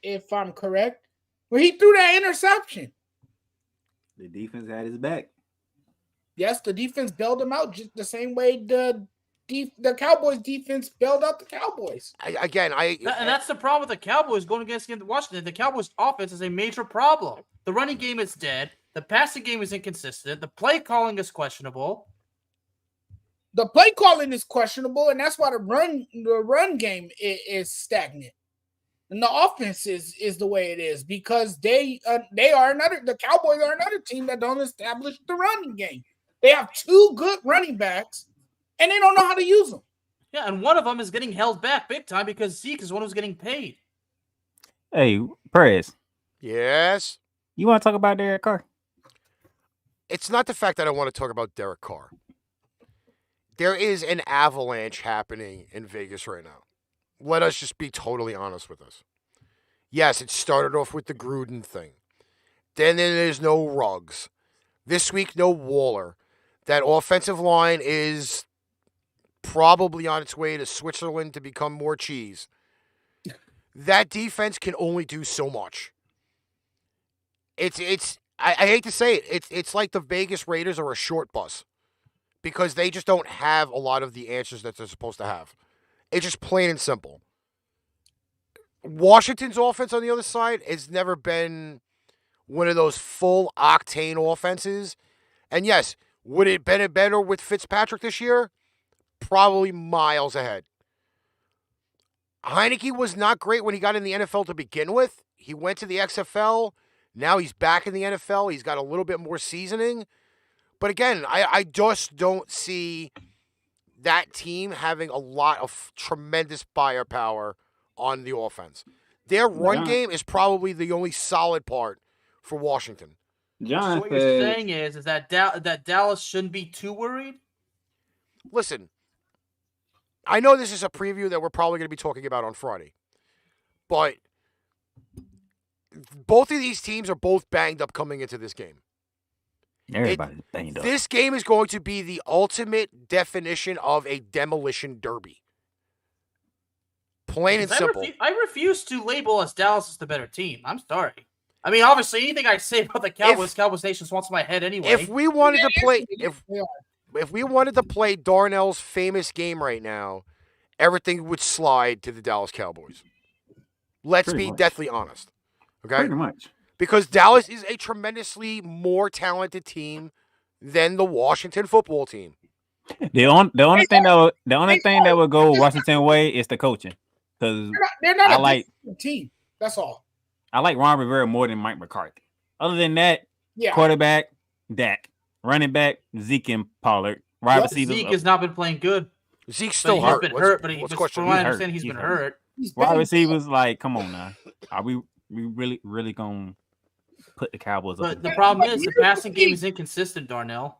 if I'm correct, where he threw that interception. The defense had his back. Yes, the defense bailed him out just the same way the Cowboys defense bailed out the Cowboys. And that's the problem with the Cowboys going against Washington. The Cowboys offense is a major problem. The running game is dead. The passing game is inconsistent. The play calling is questionable. The play calling is questionable, and that's why the run game is stagnant. And the offense is the way it is because the Cowboys are another team that don't establish the running game. They have two good running backs, and they don't know how to use them. Yeah, and one of them is getting held back big time because Zeke is one who's getting paid. Hey, Prez. Yes? You want to talk about Derek Carr? It's not the fact that I want to talk about Derek Carr. There is an avalanche happening in Vegas right now. Let us just be totally honest with this. Yes, it started off with the Gruden thing. Then there's no Ruggs. This week, no Waller. That offensive line is probably on its way to Switzerland to become more cheese. That defense can only do so much. I hate to say it. It's like the Vegas Raiders are a short bus because they just don't have a lot of the answers that they're supposed to have. It's just plain and simple. Washington's offense on the other side has never been one of those full octane offenses. And yes, would it have been better with Fitzpatrick this year? Probably miles ahead. Heineke was not great when he got in the NFL to begin with. He went to the XFL. Now he's back in the NFL. He's got a little bit more seasoning. But again, I just don't see that team having a lot of tremendous firepower on the offense. Their run game is probably the only solid part for Washington. So what you're saying is that that Dallas shouldn't be too worried? Listen, I know this is a preview that we're probably going to be talking about on Friday. But both of these teams are both banged up coming into this game. Everybody's banged up. This game is going to be the ultimate definition of a demolition derby. Plain and simple. I refuse to label as Dallas as the better team. I'm sorry. I mean, obviously, anything I say about the Cowboys, Cowboys Nation wants my head anyway. If we wanted to play, if we wanted to play Darnell's famous game right now, everything would slide to the Dallas Cowboys. Let's be deathly honest. Okay? Pretty much. Because Dallas is a tremendously more talented team than the Washington football team. The only thing that would go Washington way is the coaching. Because they're not a good team. That's all. I like Ron Rivera more than Mike McCarthy. Other than that, quarterback, Dak. Running back, Zeke and Pollard. Wide receivers. Zeke has not been playing good. Zeke's still hurt. He's been hurt, but from what I understand, he's been hurt. Wide receivers, like, come on now. Are we really going to put the Cowboys up? But the problem is the passing game is inconsistent, Darnell.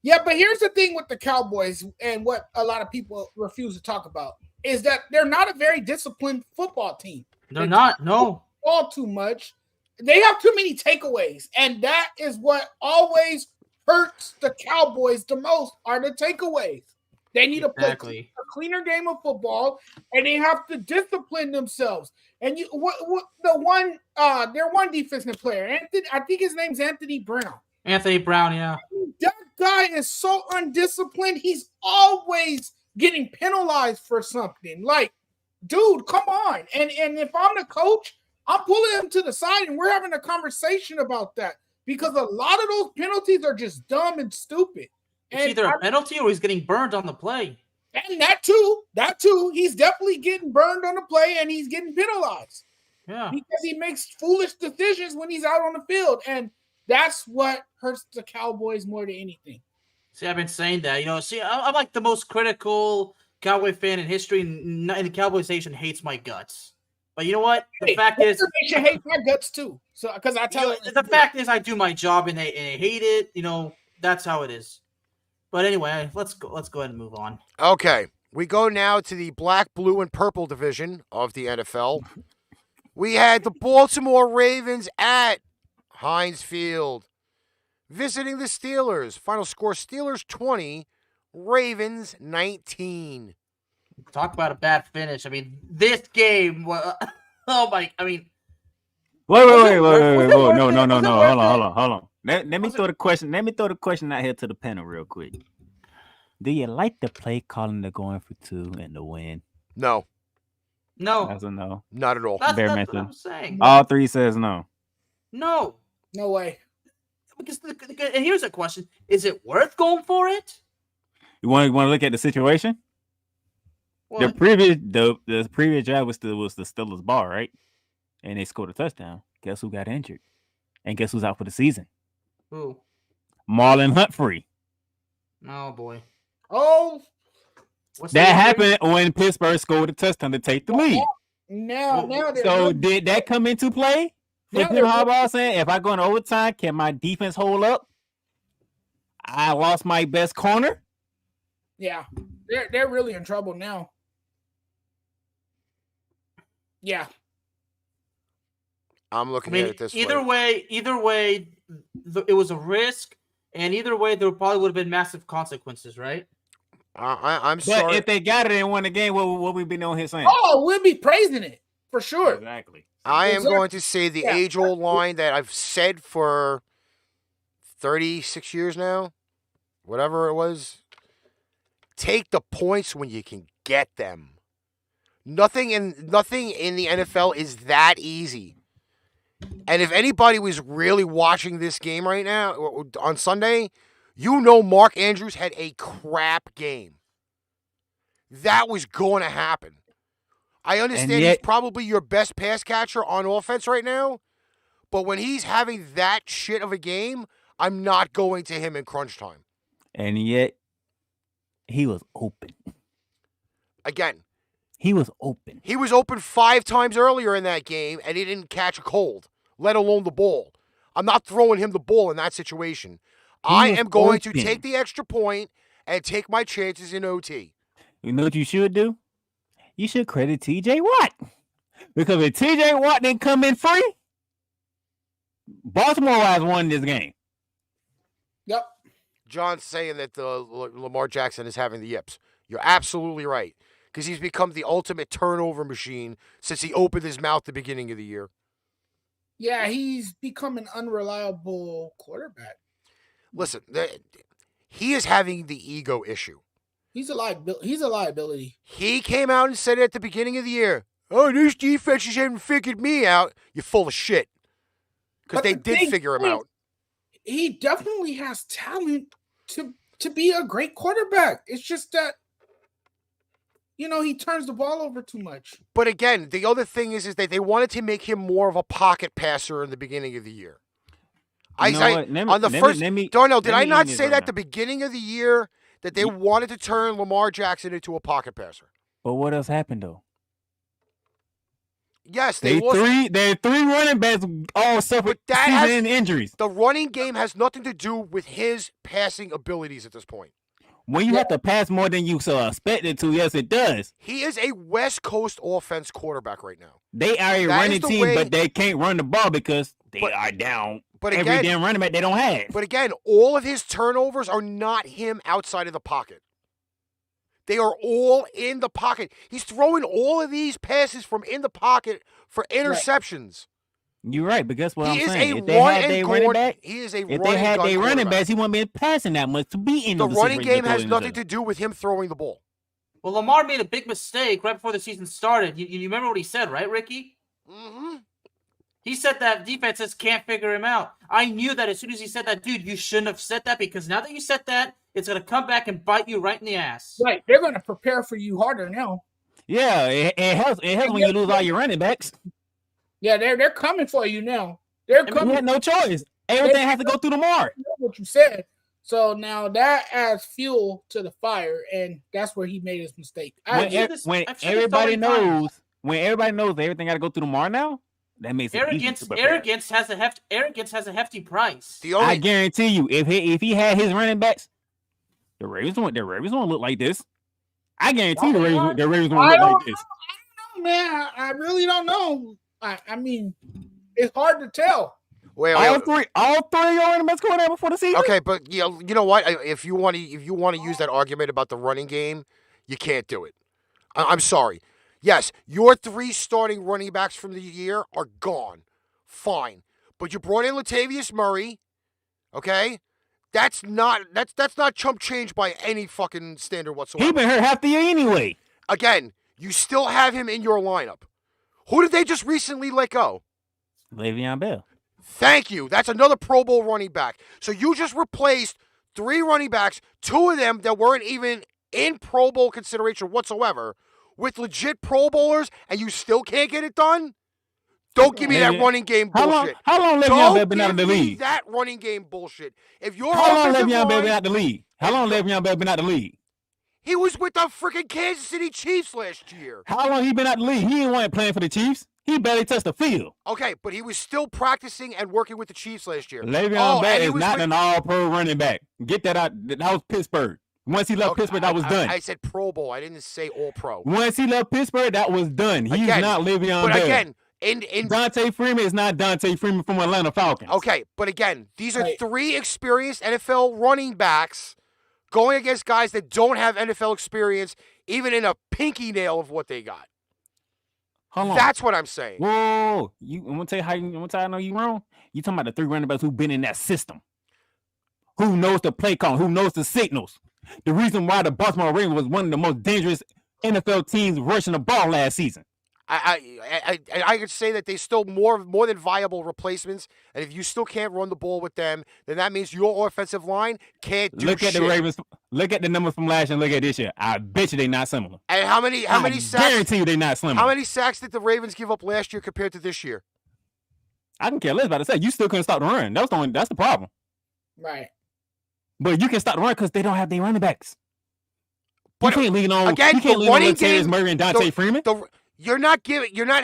Yeah, but here's the thing with the Cowboys and what a lot of people refuse to talk about is that they're not a very disciplined football team. They're not, no. All too much. They have too many takeaways, and that is what always hurts the Cowboys the most are the takeaways. They need to play a cleaner game of football, and they have to discipline themselves. And their one defensive player, I think his name's Anthony Brown. Anthony Brown, yeah. That guy is so undisciplined. He's always getting penalized for something. Like, dude, come on. And if I'm the coach, I'm pulling him to the side, and we're having a conversation about that. Because a lot of those penalties are just dumb and stupid. It's either a penalty or he's getting burned on the play. And that too. He's definitely getting burned on the play and he's getting penalized. Yeah. Because he makes foolish decisions when he's out on the field. And that's what hurts the Cowboys more than anything. See, I've been saying that. I'm like the most critical Cowboy fan in history, and the Cowboys Nation hates my guts. But you know what? The fact is, they hate my guts too. So, because I tell the fact is, I do my job, and they hate it. That's how it is. But anyway, let's go ahead and move on. Okay, we go now to the black, blue, and purple division of the NFL. We had the Baltimore Ravens at Heinz Field visiting the Steelers. Final score: Steelers 20, Ravens 19. Talk about a bad finish. I mean, this game. Oh my! I mean, wait! No! Hold on. Let me throw the question. Let me throw the question out here to the panel real quick. Do you like the play calling the going for two and the win? No. That's a no. Not at all. That's what I'm saying. All three says no. No way. Because and here's a question: is it worth going for it? You want to look at the situation? What? The previous drive was the Steelers' ball, right? And they scored a touchdown. Guess who got injured? And guess who's out for the season? Who? Marlon Humphrey. Oh boy. Oh. That happened when Pittsburgh scored a touchdown to take the lead. Now. So did that come into play? If Jim Harbaugh saying, if I go in overtime, can my defense hold up? I lost my best corner. Yeah, they're really in trouble now. Yeah, I'm looking at it this either way, it was a risk, and either way, there probably would have been massive consequences, right? I'm But sorry. if they got it and won the game, what we been on here saying? Oh, we'll be praising it for sure. Exactly. I am going to say the age-old line that I've said for 36 years now, whatever it was. Take the points when you can get them. Nothing in the NFL is that easy. And if anybody was really watching this game right now on Sunday, you know Mark Andrews had a crap game. That was going to happen. I understand he's probably your best pass catcher on offense right now, but when he's having that shit of a game, I'm not going to him in crunch time. And yet, he was open. Again, he was open. He was open 5 times earlier in that game, and he didn't catch a cold, let alone the ball. I'm not throwing him the ball in that situation. I am going to take the extra point and take my chances in OT. You know what you should do? You should credit TJ Watt. Because if TJ Watt didn't come in free, Baltimore has won this game. Yep. John's saying that Lamar Jackson is having the yips. You're absolutely right. Because he's become the ultimate turnover machine since he opened his mouth at the beginning of the year. Yeah, he's become an unreliable quarterback. Listen, he is having the ego issue. He's a liability. He came out and said it at the beginning of the year. Oh, this defense just haven't figured me out. You're full of shit. Because they did figure him out. He definitely has talent to be a great quarterback. It's just that, he turns the ball over too much. But again, the other thing is that they wanted to make him more of a pocket passer in the beginning of the year. Darnell, did I not say that at the beginning of the year that they wanted to turn Lamar Jackson into a pocket passer? But what else happened though? Yes, they lost. They had 3 running backs all suffered season injuries. The running game has nothing to do with his passing abilities at this point. When you have to pass more than you expected to, yes, it does. He is a West Coast offense quarterback right now. They are a running team, but they can't run the ball because they are down. But every damn running back they don't have. But again, all of his turnovers are not him outside of the pocket. They are all in the pocket. He's throwing all of these passes from in the pocket for interceptions. You're right, but guess what I'm saying? If they had their running back, he is a running gun. If they had their running backs, he wouldn't be passing that much to be in the running game has nothing to do with him throwing the ball. Well, Lamar made a big mistake right before the season started. You remember what he said, right, Ricky? Mm-hmm. He said that defenses can't figure him out. I knew that as soon as he said that, dude, you shouldn't have said that because now that you said that, it's going to come back and bite you right in the ass. Right. They're going to prepare for you harder now. Yeah, it helps. It helps when you lose all your running backs. Yeah, they're coming for you now. They're coming. You had no choice. Everything has to go through Lamar. What you said. So now that adds fuel to the fire, and that's where he made his mistake. When everybody knows everything got to go through Lamar now, that makes it arrogance has a hefty price. I guarantee you, if he had his running backs, the Ravens won't look like this. I guarantee the Ravens won't look like this. I don't know, man. I really don't know. I mean, it's hard to tell. All three are in the best corner before the season. Okay, but you know what? If you want to use that argument about the running game, you can't do it. I'm sorry. Yes, your 3 starting running backs from the year are gone. Fine, but you brought in Latavius Murray. Okay, that's not chump change by any fucking standard whatsoever. He been hurt half the year anyway. Again, you still have him in your lineup. Who did they just recently let go? Le'Veon Bell. Thank you. That's another Pro Bowl running back. So you just replaced 3 running backs, 2 of them that weren't even in Pro Bowl consideration whatsoever, with legit Pro Bowlers, and you still can't get it done? Don't give me that running game bullshit. How long Le'Veon Bell been out of the league? That running game bullshit. How long Le'Veon Bell been out the league? How long Le'Veon Bell been out the league? He was with the freaking Kansas City Chiefs last year. How long he been out the league? He ain't want playing for the Chiefs. He barely touched the field. Okay, but he was still practicing and working with the Chiefs last year. Le'Veon Bell and he is was not with- an all-pro running back. Get that out. That was Pittsburgh. Once he left Pittsburgh, that was done. I said Pro Bowl. I didn't say All Pro. Once he left Pittsburgh, that was done. He's Again, not Le'Veon But Bell. again, in Dante Freeman is not Dante Freeman from Atlanta Falcons. okay, but again, these are Right. 3 experienced NFL running backs going against guys that don't have NFL experience, even in a pinky nail of what they got. Hold on. That's what I'm saying. Whoa. I'm gonna tell you I'm gonna tell you I know you wrong. You talking about the 3 running backs who've been in that system. Who knows the play call, who knows the signals. The reason why the Baltimore Ravens was one of the most dangerous NFL teams rushing the ball last season. I could say that they still more than viable replacements, and if you still can't run the ball with them, then that means your offensive line can't do Look shit. at the Ravens. Look at the numbers from last year and look at this year. I bet you they're not similar. And how many I sacks? guarantee you they're not similar. How many sacks did the Ravens give up last year compared to this year? I can care less about to say. You still couldn't stop the run. That's the problem. Right. But you can stop the run because they don't have their running backs. But you can't lean on again, you can't the lean on running Latavius game- Murray and Dante Freeman. You're not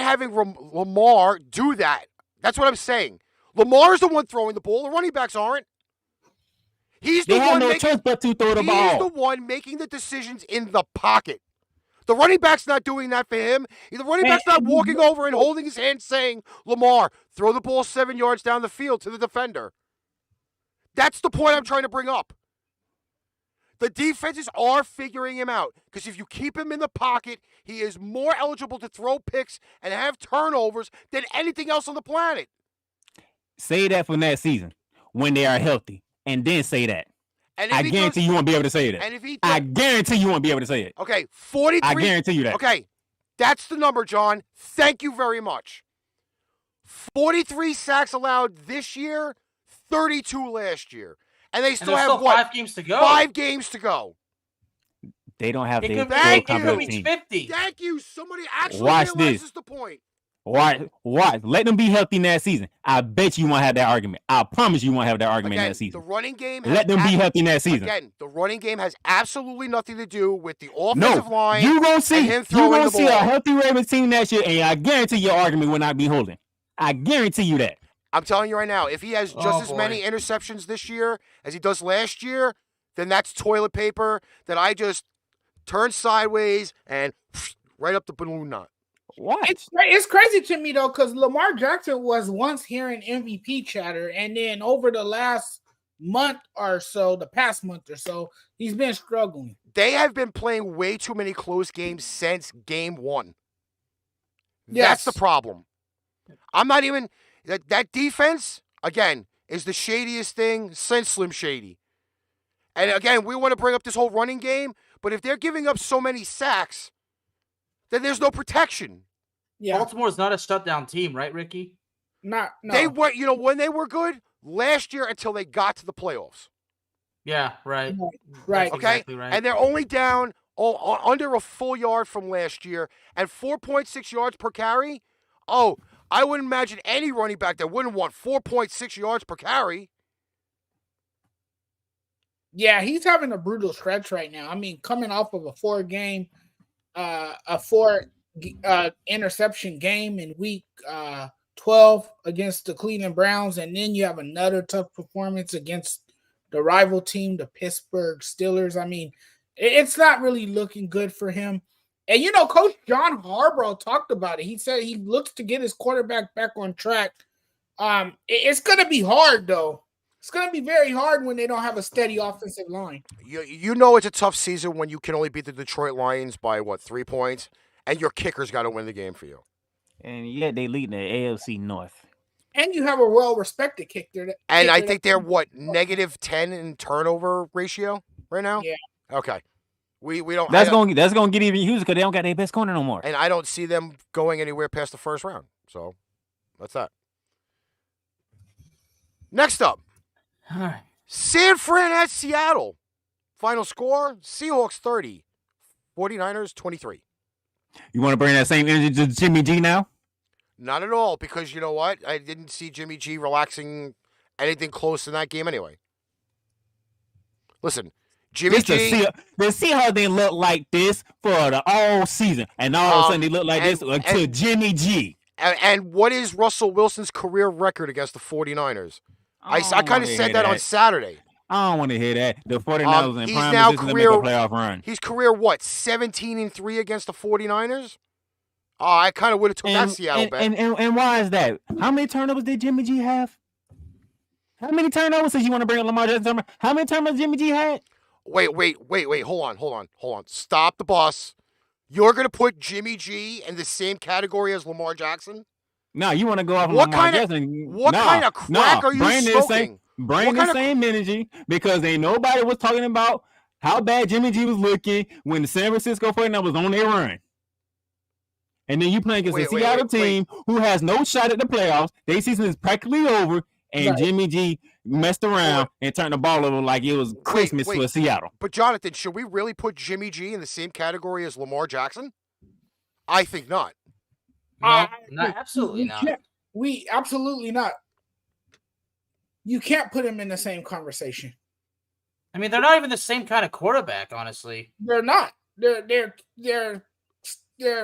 having Lamar do that. That's what I'm saying. Lamar's the one throwing the ball. The running backs aren't. He's the They have one no making, choice but to throw the he's ball. the one making the decisions in the pocket. The running back's not doing that for him. The running back's not walking over and holding his hand saying, Lamar, throw the ball 7 yards down the field to the defender. That's the point I'm trying to bring up. The defenses are figuring him out because if you keep him in the pocket, he is more eligible to throw picks and have turnovers than anything else on the planet. Say that for next season when they are healthy, and then say that. And if I he guarantee does- you won't be able to say that. And if he I guarantee you won't be able to say it. okay, 43. I guarantee you that. Okay, that's the number, John. Thank you very much. 43 sacks allowed this year, 32 last year. And they And still there's have still what? 5 games to go. 5 games to go. They don't have It their could, Thank full it you. could competent reach team. 50. Thank you. Somebody actually Watch realizes this. the point. Watch. Let them be healthy next season. I bet you won't have that argument. I promise you won't have that argument Again, next the season. running game Let them be healthy next season. Again, the running game has absolutely nothing to do with the No, offensive line. you gonna see. and him You throwing gonna the see a ball. healthy Ravens team next year, and I guarantee your argument will not be holding. I guarantee you that. I'm telling you right now, if he has just Oh, as boy. many interceptions this year as he does last year, then that's toilet paper that I just turn sideways and right up the balloon knot. What? It's crazy to me though, because Lamar Jackson was once hearing MVP chatter, and then over the last month or so, the past month or so, he's been struggling. They have been playing way too many close games since game 1. Yes. That's the problem. I'm not even that defense, again, is the shadiest thing since Slim Shady. And again, we want to bring up this whole running game, but if they're giving up so many sacks, then there's no protection. Yeah, Baltimore's not a shutdown team, right, Ricky? no. They were, when they were good last year until they got to the playoffs. Yeah, right. Right. That's Okay, exactly right. and they're only down under a full yard from last year and 4.6 yards per carry. Oh, I wouldn't imagine any running back that wouldn't want 4.6 yards per carry. Yeah, he's having a brutal stretch right now. I mean, coming off of a 4 interception game in week 12 against the Cleveland Browns, and then you have another tough performance against the rival team, the Pittsburgh Steelers. I mean, it's not really looking good for him. And Coach John Harbaugh talked about it. He said he looks to get his quarterback back on track. It's going to be hard though. It's going to be very hard when they don't have a steady offensive line. You know it's a tough season when you can only beat the Detroit Lions by, 3 points, and your kicker's got to win the game for you. And yet they lead in the AFC North. And you have a well-respected kicker. And I think they're, -10 in turnover ratio right now? Yeah. Okay. We don't. That's gonna get even huge because they don't got their best corner no more. And I don't see them going anywhere past the first round. So that's that. Next up, All right. San Fran at Seattle. Final score, Seahawks 30, 49ers 23. You want to bring that same energy to Jimmy G now? Not at all, because you know what? I didn't see Jimmy G relaxing anything close in that game anyway. Listen, Jimmy G. The Seahawks didn't look like this for the all season, and all of a sudden they look like this to Jimmy G. And what is Russell Wilson's career record against the 49ers? I don't kind of wanna said hear that on Saturday. I don't want to hear that. The 49ers and He's promise now this is to make a playoff run. He's career what? 17-3 against the 49ers? Oh, I kind of would have took that Seattle bet. And why is that? How many turnovers did Jimmy G have? How many turnovers did you want to bring up Lamar Jackson? How many turnovers Jimmy G had? Wait. Hold on. Stop the bus. You're going to put Jimmy G in the same category as Lamar Jackson? No, you want to go off of Lamar Jackson. What kind of crack are you smoking? Bring the same energy, because ain't nobody was talking about how bad Jimmy G was looking when the San Francisco 49ers was on their run. And then you playing against a Seattle team who has no shot at the playoffs. Their season is practically over, and Jimmy G messed around and turned the ball over like it was Christmas for Seattle. But Jonathan, should we really put Jimmy G in the same category as Lamar Jackson? I think not. No, absolutely not. We absolutely not. You can't put him in the same conversation. I mean, they're not even the same kind of quarterback, honestly. They're not. Their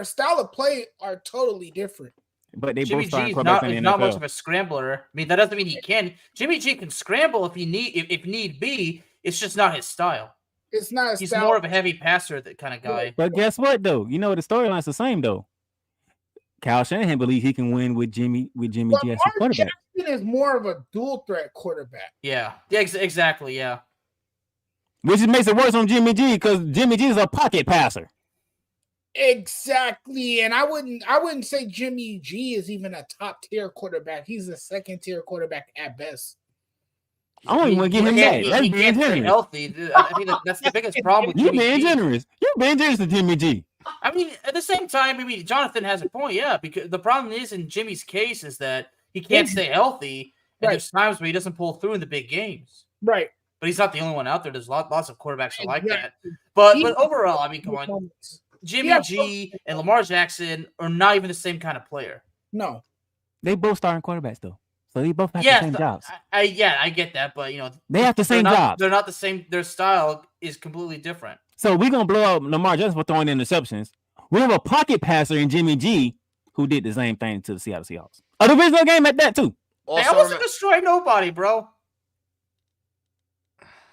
style of play are totally different. But they Jimmy both G is not much of a scrambler. I mean, that doesn't mean he can. Jimmy G can scramble if need be. It's just not his style. It's not his He's style. more of a heavy passer, that kind of guy. But guess what, though? You know the storyline's the same, though. Kyle Shanahan believes he can win with Jimmy G as a quarterback. Jackson is more of a dual threat quarterback. Yeah, exactly. Yeah, which makes it worse on Jimmy G, because Jimmy G is a pocket passer. Exactly, and I wouldn't say Jimmy G is even a top tier quarterback. He's a second tier quarterback at best. I don't even want to give him that. That's being generous. Healthy. I think that's the biggest problem. With you being generous. You being generous to Jimmy G. I mean, at the same time, Jonathan has a point. Yeah, because the problem is in Jimmy's case is that he can't stay healthy, and there's times where he doesn't pull through in the big games. Right. But he's not the only one out there. There's lots of quarterbacks like that. But overall, I mean, come on. Jimmy G and Lamar Jackson are not even the same kind of player. No. They both starting quarterbacks, though. So they both have the same jobs. I get that, but they have the same jobs. They're not the same. Their style is completely different. So we're gonna blow up Lamar Jackson for throwing interceptions. We have a pocket passer in Jimmy G who did the same thing to the Seattle Seahawks. A divisional game at that too. Hey, I wasn't destroying nobody, bro.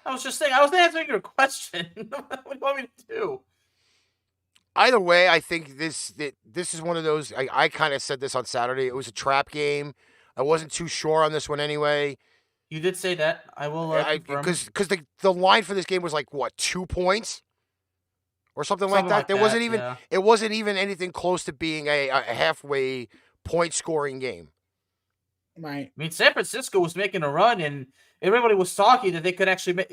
I was just saying. I was answering your question. What do you want me to do? Either way, I think this is one of those. I kind of said this on Saturday. It was a trap game. I wasn't too sure on this one anyway. You did say that. I will because the line for this game was like what, 2 points or something like that. There wasn't even it wasn't even anything close to being a halfway point scoring game. Right. I mean, San Francisco was making a run, and everybody was talking that they could actually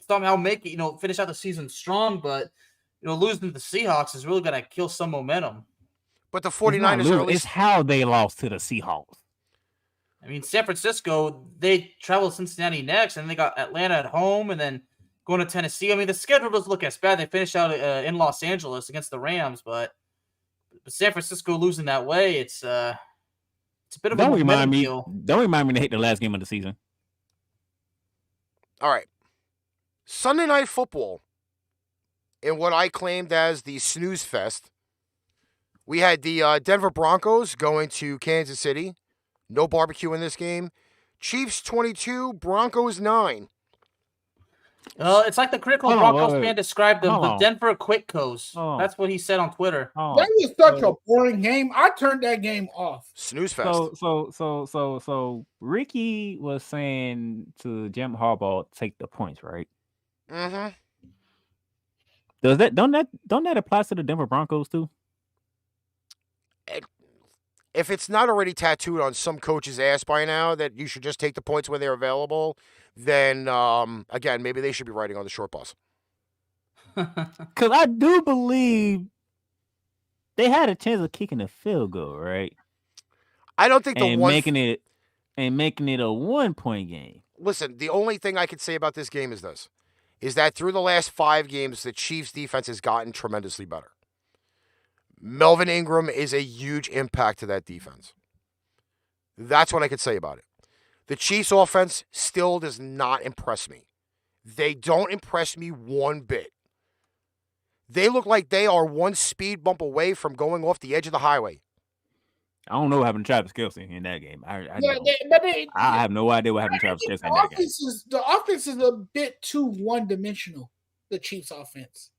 somehow make it finish out the season strong, but losing to the Seahawks is really gonna kill some momentum. But the 49ers are at least... It's how they lost to the Seahawks. I mean, San Francisco, they traveled Cincinnati next, and they got Atlanta at home, and then going to Tennessee. I mean, the schedule doesn't look as bad. They finished out in Los Angeles against the Rams, but San Francisco losing that way, it's a bit of a momentum deal. Don't remind me to hit the last game of the season. All right. Sunday Night Football, in what I claimed as the snooze fest, we had the Denver Broncos going to Kansas City. No barbecue in this game. Chiefs 22, Broncos 9. Well, it's like the critical Broncos fan described them, the Denver Quickos. That's what he said on Twitter. That was such a boring game. I turned that game off. Snooze fest. So Ricky was saying to Jim Harbaugh, take the points, right? Mm-hmm. Don't that apply to the Denver Broncos too? If it's not already tattooed on some coach's ass by now that you should just take the points when they're available, then, again, maybe they should be riding on the short bus. Because I do believe they had a chance of kicking a field goal, right? I don't think making it a 1-point game. Listen, the only thing I could say about this game is this, is that through the last 5 games, the Chiefs' defense has gotten tremendously better. Melvin Ingram is a huge impact to that defense. That's what I could say about it. The Chiefs' offense still does not impress me. They don't impress me one bit. They look like they are one speed bump away from going off the edge of the highway. I don't know what happened to Travis Kelce in that game. I have no idea what happened to Travis Kelce in that game. The offense is a bit too one-dimensional, the Chiefs' offense.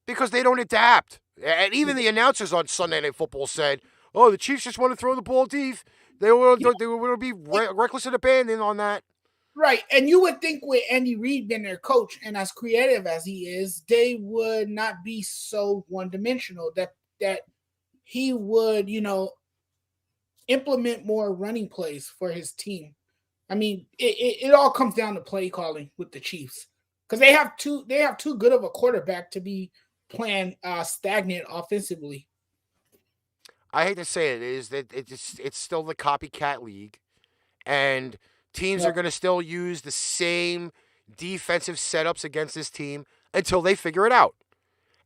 Because they don't adapt. And even the announcers on Sunday Night Football said, oh, the Chiefs just want to throw the ball deep. They were going to be reckless and abandoned on that. Right. And you would think with Andy Reid being their coach and as creative as he is, they would not be so one-dimensional, that he would, implement more running plays for his team. I mean, it all comes down to play calling with the Chiefs. Because they have too good of a quarterback to be playing stagnant offensively. I hate to say it's still the copycat league, and teams are going to still use the same defensive setups against this team until they figure it out.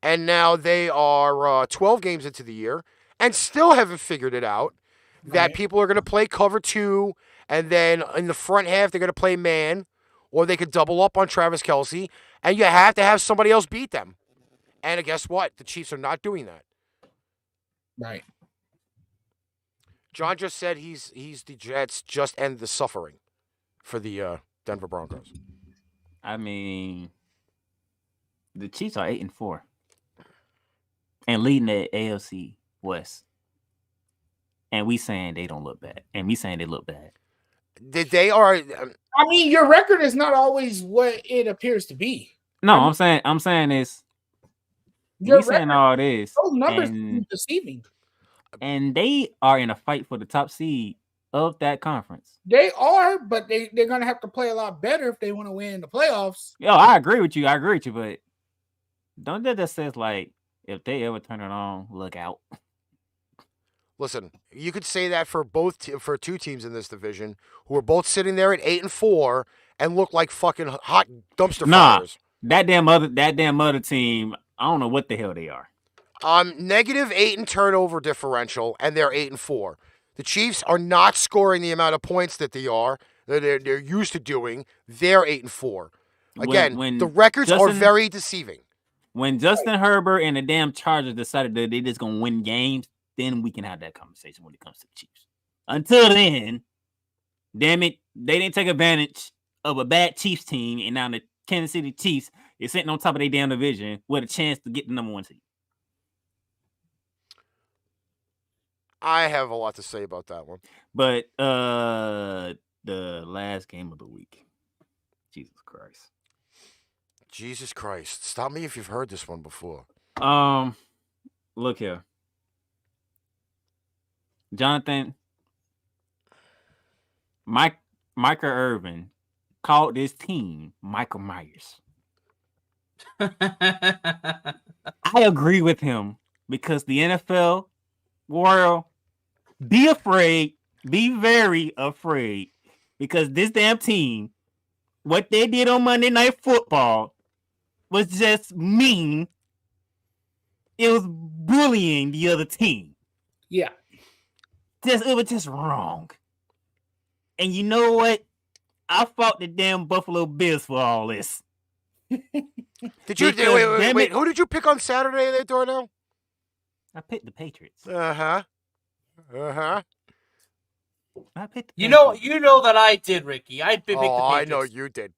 And now they are 12 games into the year and still haven't figured it out that people are going to play cover 2, and then in the front half they're going to play man, or they could double up on Travis Kelce, and you have to have somebody else beat them. And guess what? The Chiefs are not doing that. Right. John just said he's the Jets just end the suffering for the Denver Broncos. I mean, the Chiefs are 8-4 and leading the AFC West. And we saying they don't look bad. And we saying they look bad. They are. I mean, your record is not always what it appears to be. No, I'm saying this. We saying all this. Those numbers are deceiving. And they are in a fight for the top seed of that conference. They are, but they're going to have to play a lot better if they want to win in the playoffs. Yo, I agree with you. But don't that just says, like, if they ever turn it on, look out. Listen, you could say that for for 2 teams in this division who are both sitting there at 8-4 and look like fucking hot dumpster fires. That damn other team, I don't know what the hell they are. -8 in turnover differential, and they're 8-4. The Chiefs are not scoring the amount of points that they're used to doing. They're 8-4. Again, the records are very deceiving. When Justin Herbert and the damn Chargers decided that they just gonna win games, then we can have that conversation when it comes to the Chiefs. Until then, damn it, they didn't take advantage of a bad Chiefs team, and now the Kansas City Chiefs is sitting on top of their damn division with a chance to get the number 1 seed. I have a lot to say about that one. But the last game of the week. Jesus Christ. Jesus Christ. Stop me if you've heard this one before. Look here. Jonathan, Michael Irvin called this team Michael Myers. I agree with him because the NFL world, be afraid, be very afraid, because this damn team, what they did on Monday Night Football was just mean. It was bullying the other team. Yeah. It was just wrong. And you know what? I fought the damn Buffalo Bills for all this. Did you wait? Who did you pick on Saturday there, Darnell? I picked the Patriots. I picked the You know that I did, Ricky. I picked the Patriots. I know you did.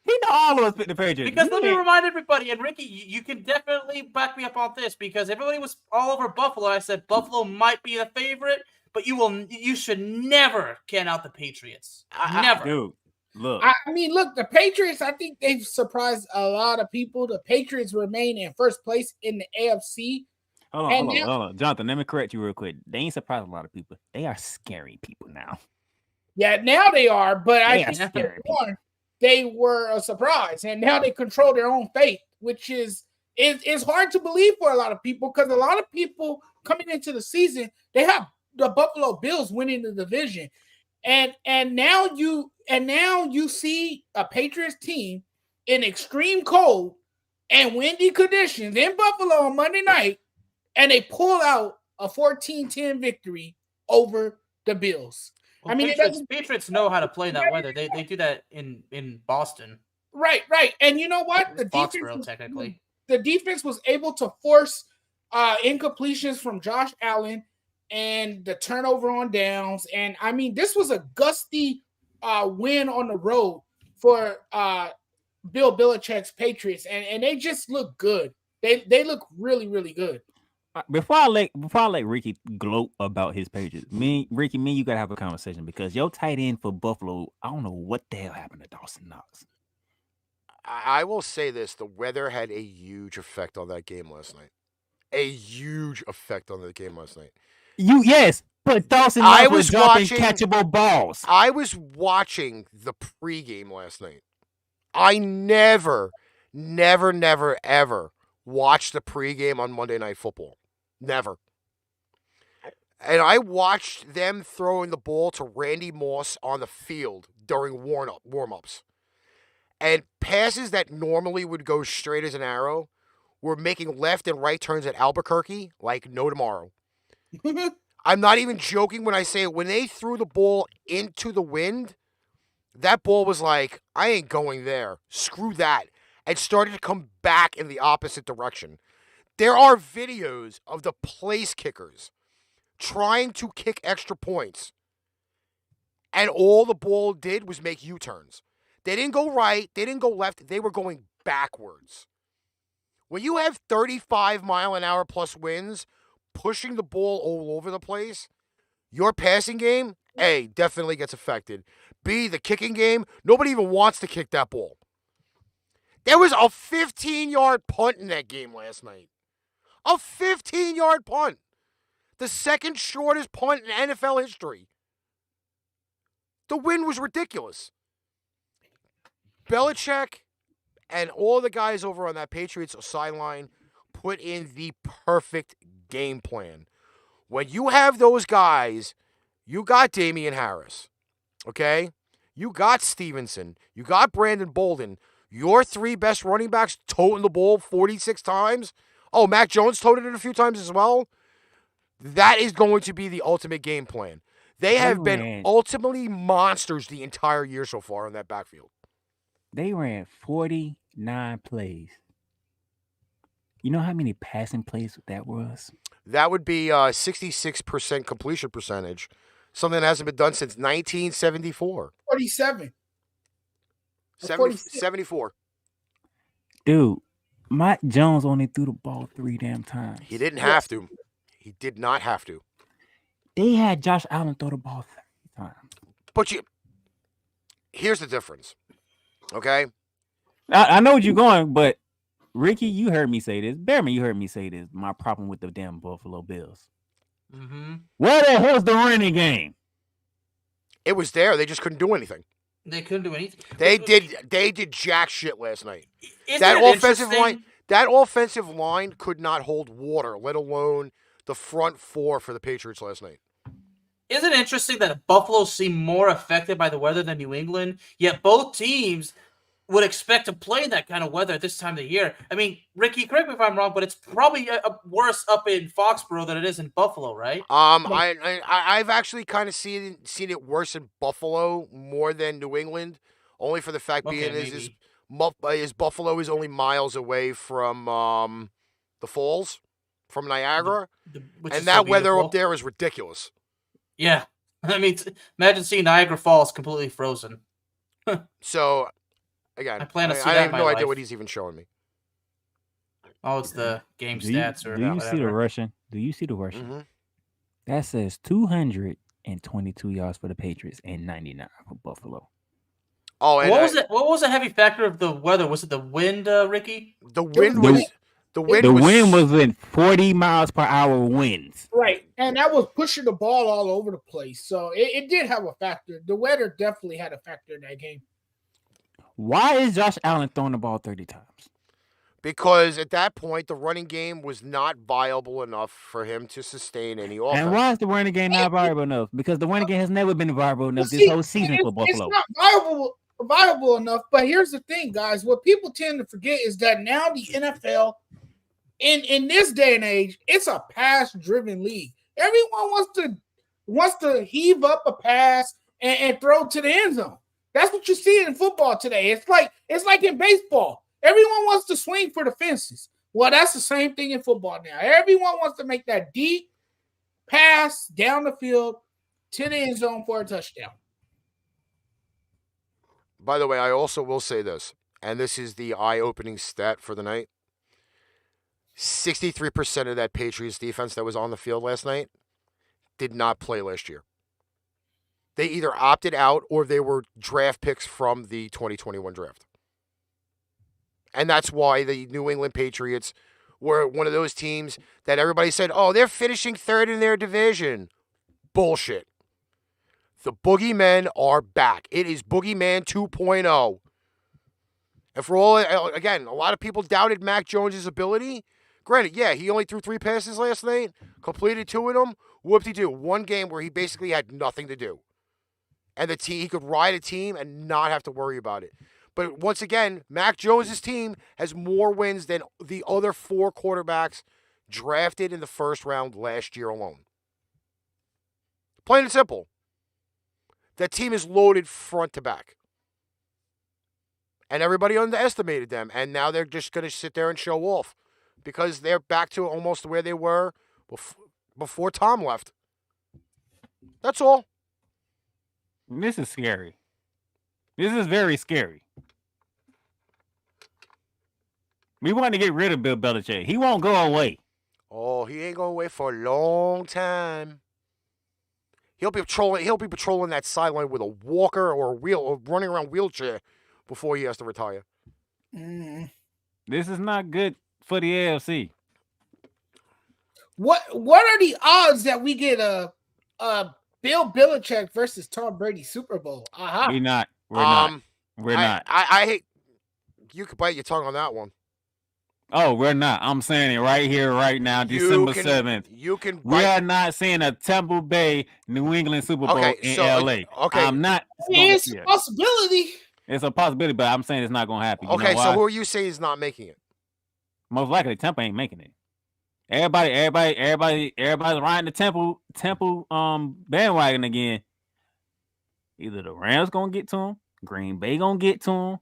He know all of us picked the Patriots. Because let me remind everybody, and Ricky, you can definitely back me up on this, because everybody was all over Buffalo. I said Buffalo might be the favorite, but you should never count out the Patriots. Never. Dude, look. I mean, look, the Patriots, I think they've surprised a lot of people. The Patriots remain in first place in the AFC. Hold on. Jonathan, let me correct you real quick. They ain't surprised a lot of people. They are scary people now. Yeah, now they are, but I think they were a surprise, and now they control their own fate, which is hard to believe for a lot of people, because a lot of people coming into the season, they have the Buffalo Bills winning the division, and now you see a Patriots team in extreme cold and windy conditions in Buffalo on Monday night, and they pull out a 14-10 victory over the Bills. Well, I mean, Patriots know how to play in that weather. They do that in Boston. Right. And you know what? Foxborough, the defense was able to force incompletions from Josh Allen and the turnover on downs. And I mean, this was a gusty win on the road for Bill Belichick's Patriots, and they just look good. They look really, really good. Before I let Ricky gloat about his Patriots, Ricky, you gotta have a conversation because your tight end for Buffalo, I don't know what the hell happened to Dawson Knox. I will say this: the weather had a huge effect on that game last night. A huge effect on the game last night. Yes, but Dawson Knox was dropping catchable balls. I was watching the pregame last night. I never, ever watched the pregame on Monday Night Football. Never. And I watched them throwing the ball to Randy Moss on the field during warm-ups. And passes that normally would go straight as an arrow were making left and right turns at Albuquerque like no tomorrow. I'm not even joking when I say when they threw the ball into the wind, that ball was like, I ain't going there. Screw that. And started to come back in the opposite direction. There are videos of the place kickers trying to kick extra points. And all the ball did was make U-turns. They didn't go right. They didn't go left. They were going backwards. When you have 35-mile-an-hour plus winds pushing the ball all over the place, your passing game, A, definitely gets affected. B, the kicking game, nobody even wants to kick that ball. There was a 15-yard punt in that game last night. A 15-yard punt. The second shortest punt in NFL history. The wind was ridiculous. Belichick and all the guys over on that Patriots sideline put in the perfect game plan. When you have those guys, you got Damian Harris, okay? You got Stevenson. You got Brandon Bolden. Your three best running backs toting the ball 46 times. Oh, Mac Jones toted it a few times as well. That is going to be the ultimate game plan. They have been ultimately monsters the entire year so far in that backfield. They ran 49 plays. You know how many passing plays that was? That would be 66% completion percentage. Something that hasn't been done since 1974. 47. 74. Dude, Mike Jones only threw the ball 3 damn times. He didn't have to. He did not have to. They had Josh Allen throw the ball 30 times. But here's the difference. Okay? I know what you're going, but Ricky, you heard me say this. Bearman, you heard me say this. My problem with the damn Buffalo Bills. Mm-hmm. Where the hell's the running game? It was there. They just couldn't do anything. They couldn't do anything. They did jack shit last night. Isn't That it offensive line could not hold water, let alone the front four for the Patriots last night. Isn't it interesting that Buffalo seemed more affected by the weather than New England, yet both teams would expect to play in that kind of weather at this time of the year? I mean, Ricky, correct me if I'm wrong, but it's probably worse up in Foxborough than it is in Buffalo, right? I've actually kind of seen it worse in Buffalo more than New England, only for the fact being is Buffalo is only miles away from the falls, from Niagara, and that weather up there is ridiculous. Yeah, I mean, imagine seeing Niagara Falls completely frozen. So, again, I plan to see that I in have my no idea life. what he's even showing me. Oh, it's the game Do stats you see the Russian? Do you see the Russian? Mm-hmm. That says 222 yards for the Patriots and 99 for Buffalo. Oh, and what was the heavy factor of the weather? Was it the wind, Ricky? The wind was in 40 miles per hour winds. Right. And that was pushing the ball all over the place. So it did have a factor. The weather definitely had a factor in that game. Why is Josh Allen throwing the ball 30 times? Because at that point, the running game was not viable enough for him to sustain any offense. And why is the running game not viable enough? Because the running game has never been viable enough this whole season for Buffalo. It's not viable enough. But here's the thing, guys. What people tend to forget is that now the NFL, in this day and age, it's a pass-driven league. Everyone wants to heave up a pass and throw to the end zone. That's what you see in football today. It's like in baseball. Everyone wants to swing for the fences. Well, that's the same thing in football now. Everyone wants to make that deep pass down the field to the end zone for a touchdown. By the way, I also will say this, and this is the eye-opening stat for the night. 63% of that Patriots defense that was on the field last night did not play last year. They either opted out or they were draft picks from the 2021 draft. And that's why the New England Patriots were one of those teams that everybody said, oh, they're finishing third in their division. Bullshit. The Boogeymen are back. It is Boogeyman 2.0. And for all, again, a lot of people doubted Mac Jones' ability. Granted, yeah, he only threw 3 passes last night, completed 2 of them. Whoop-de-doo. One game where he basically had nothing to do. And the team, he could ride a team and not have to worry about it. But once again, Mac Jones' team has more wins than the other 4 quarterbacks drafted in the first round last year alone. Plain and simple. That team is loaded front to back. And everybody underestimated them. And now they're just going to sit there and show off. Because they're back to almost where they were before Tom left. That's all. This is scary. This is very scary. We want to get rid of Bill Belichick. He won't go away. Oh, he ain't going away for a long time. He'll be patrolling that sideline with a walker or running around wheelchair before he has to retire. This is not good for the AFC. What are the odds that we get a Bill Belichick versus Tom Brady Super Bowl? Aha. We're not. We're not. I hate you could bite your tongue on that one. Oh, we're not. I'm saying it right here, right now, December 7th. You can. We are not seeing a Tampa Bay New England Super Bowl in LA. Okay. I'm not. It's a possibility. It's a possibility, but I'm saying it's not going to happen. Okay, so who are you saying is not making it? Most likely, Tampa ain't making it. Everybody's riding the Temple bandwagon again. Either the Rams gonna get to him, Green Bay gonna get to him,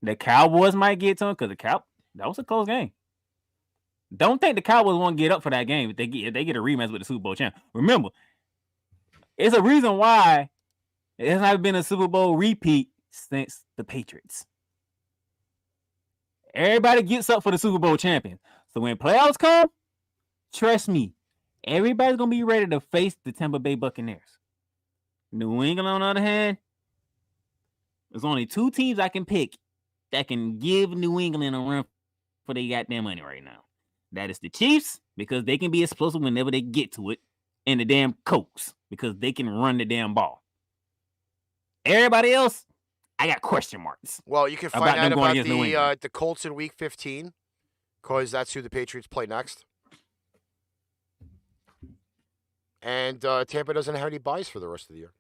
the Cowboys might get to him because that was a close game. Don't think the Cowboys won't get up for that game if they get a rematch with the Super Bowl champ. Remember, it's a reason why it has not been a Super Bowl repeat since the Patriots. Everybody gets up for the Super Bowl champion. So when playoffs come, trust me, everybody's going to be ready to face the Tampa Bay Buccaneers. New England, on the other hand, there's only 2 teams I can pick that can give New England a run for they goddamn money right now. That is the Chiefs, because they can be explosive whenever they get to it, and the damn Colts, because they can run the damn ball. Everybody else, I got question marks. Well, you can find out about the Colts in Week 15, because that's who the Patriots play next. And Tampa doesn't have any buys for the rest of the year.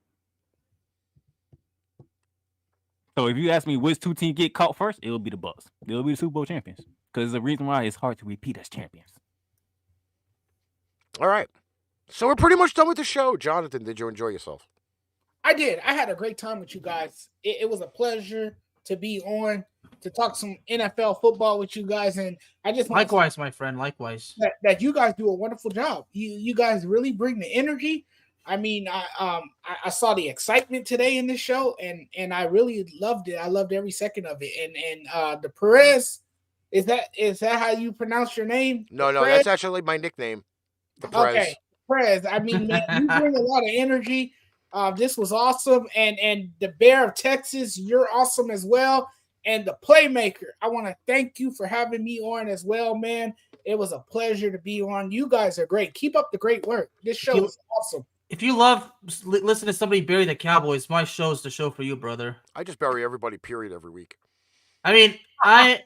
So if you ask me which 2 teams get caught first, it will be the Bucs. They'll be the Super Bowl champions. Because the reason why it's hard to repeat as champions. All right. So we're pretty much done with the show. Jonathan, did you enjoy yourself? I did. I had a great time with you guys. It was a pleasure to be on, to talk some NFL football with you guys. And I just likewise, my friend, likewise. That you guys do a wonderful job. You guys really bring the energy. I mean, I saw the excitement today in this show, and I really loved it. I loved every second of it. And the Prez, is that how you pronounce your name? No, Prez? That's actually my nickname. The Prez. Okay, Prez. I mean, man, you bring a lot of energy. This was awesome. And the Bear of Texas, you're awesome as well. And the Playmaker, I want to thank you for having me on as well, man. It was a pleasure to be on. You guys are great. Keep up the great work. This show is awesome. If you love listening to somebody bury the Cowboys, my show's the show for you, brother. I just bury everybody, period, every week. I mean, I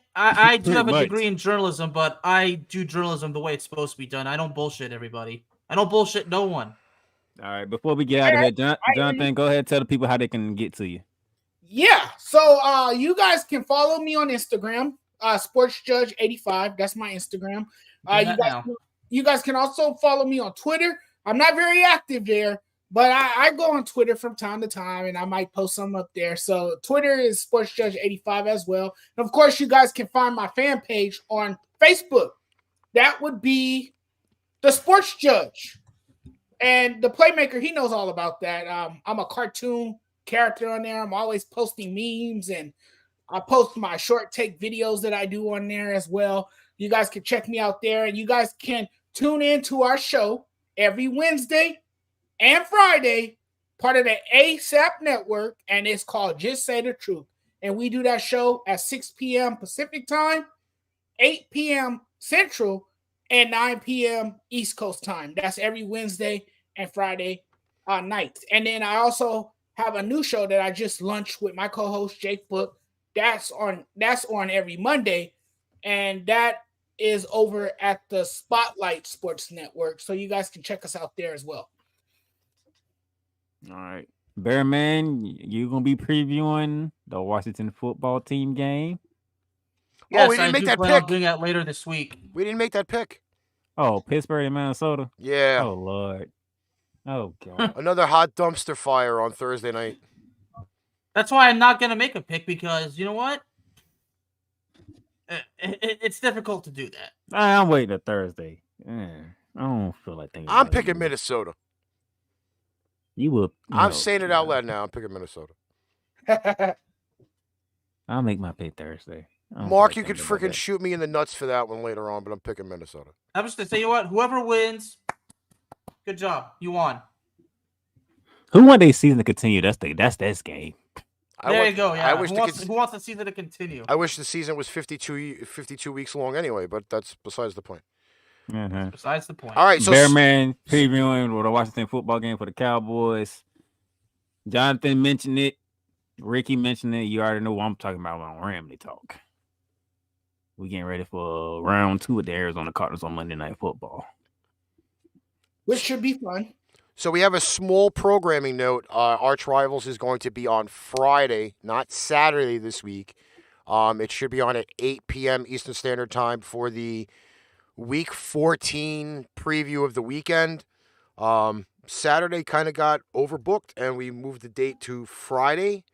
do have a degree in journalism, but I do journalism the way it's supposed to be done. I don't bullshit everybody. I don't bullshit no one. All right, before we get out of here, Jonathan, go ahead and tell the people how they can get to you. Yeah, so you guys can follow me on Instagram, SportsJudge85. That's my Instagram. You guys can also follow me on Twitter. I'm not very active there, but I go on Twitter from time to time, and I might post something up there. So Twitter is SportsJudge85 as well. And, of course, you guys can find my fan page on Facebook. That would be The Sports Judge. And the Playmaker, he knows all about that. I'm a cartoon character on there. I'm always posting memes, and I post my short take videos that I do on there as well. You guys can check me out there, and you guys can tune in to our show every Wednesday and Friday, part of the ASAP network, and it's called Just Say the Truth. And we do that show at 6 p.m. Pacific time, 8 p.m. Central, and 9 p.m. East Coast time. That's every Wednesday and Friday nights. And then I also have a new show that I just launched with my co-host Jake Book. That's on every Monday, and that is over at the Spotlight Sports Network. So you guys can check us out there as well. All right. Bearman, you going to be previewing the Washington football team game? Yes, we didn't make that plan on pick. doing that later this week. We didn't make that pick. Oh, Pittsburgh and Minnesota? Yeah. Oh, Lord. Oh, God. Another hot dumpster fire on Thursday night. That's why I'm not going to make a pick, because you know what? It's difficult to do that. I'm waiting till Thursday. I don't feel like thinking I'm about it picking anymore. Minnesota. You will. I'm saying it out loud now. I'm picking Minnesota. I'll make my pick Thursday. I don't Mark, feel you like could thinking about freaking shoot me in the nuts for that one later on, but I'm picking Minnesota. I'm just going to say, you know what? Whoever wins, good job. You won. that. Who want their season to continue? That's this game. There you go. Yeah. I wish Who wants the season to continue? I wish the season was 52 weeks long anyway, but that's besides the point. Uh-huh. Besides the point. All right, so Bearman previewing the Washington football game for the Cowboys. Jonathan mentioned it. Ricky mentioned it. You already know what I'm talking about on Ramley Talk. We getting ready for round 2 of the Arizona Cardinals on Monday Night Football. Which should be fun. So we have a small programming note. ArchRivals is going to be on Friday, not Saturday this week. It should be on at 8 p.m. Eastern Standard Time for the Week 14 preview of the weekend. Saturday kind of got overbooked, and we moved the date to Friday.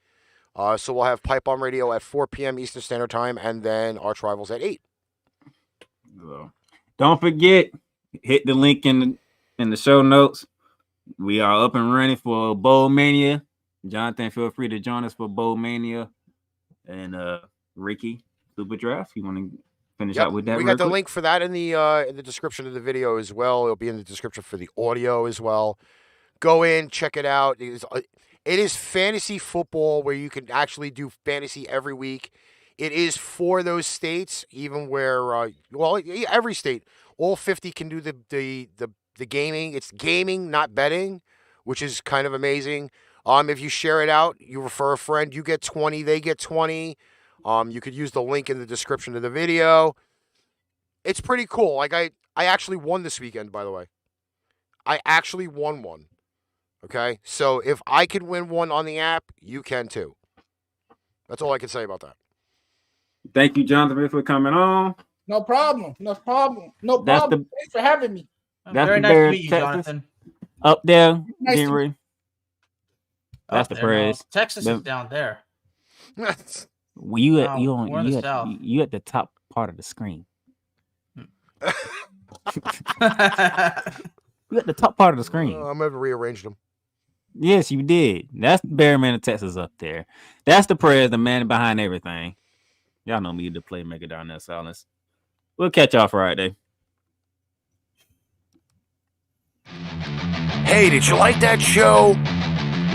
So we'll have Pipe Bomb Radio at 4 p.m. Eastern Standard Time, and then ArchRivals at 8. So, don't forget, hit the link in the show notes. We are up and running for Bowl Mania. Jonathan, feel free to join us for Bowl Mania. And Ricky, Super Draft, you want to finish out with that? We got the link for that in the description of the video as well. It'll be in the description for the audio as well. Go in, check it out. It is fantasy football where you can actually do fantasy every week. It is for those states, even where every state, all 50 can do the gaming. It's gaming, not betting, which is kind of amazing. If you share it out, you refer a friend, you get 20, they get 20. You could use the link in the description of the video. It's pretty cool. Like I actually won this weekend, by the way. I actually won one. Okay? So if I could win one on the app, you can too. That's all I can say about that. Thank you, Jonathan, for coming on. No problem. Thanks for having me. That's Very the nice to Bears, meet you, Texas. Jonathan. Up there, Nice getting to- ready. That's the Up there, no. Prez. Texas is down there. Well, you No, we're in the south. at the top part of the screen. You at the top part of the screen. I'm going to rearrange them. Yes, you did. That's the Bearman of Texas up there. That's the Prez, the man behind everything. Y'all know me, the Playmaker, Darnell, Sallins. We'll catch y'all Friday. Hey, did you like that show?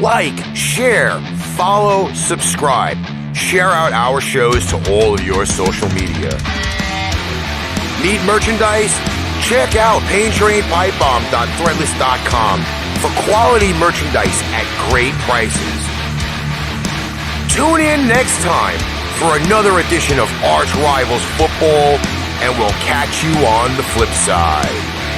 Like, share, follow, subscribe. Share out our shows to all of your social media. Need merchandise? Check out paintrainpipebomb.threadless.com for quality merchandise at great prices. Tune in next time for another edition of ArchRivals Football, and we'll catch you on the flip side.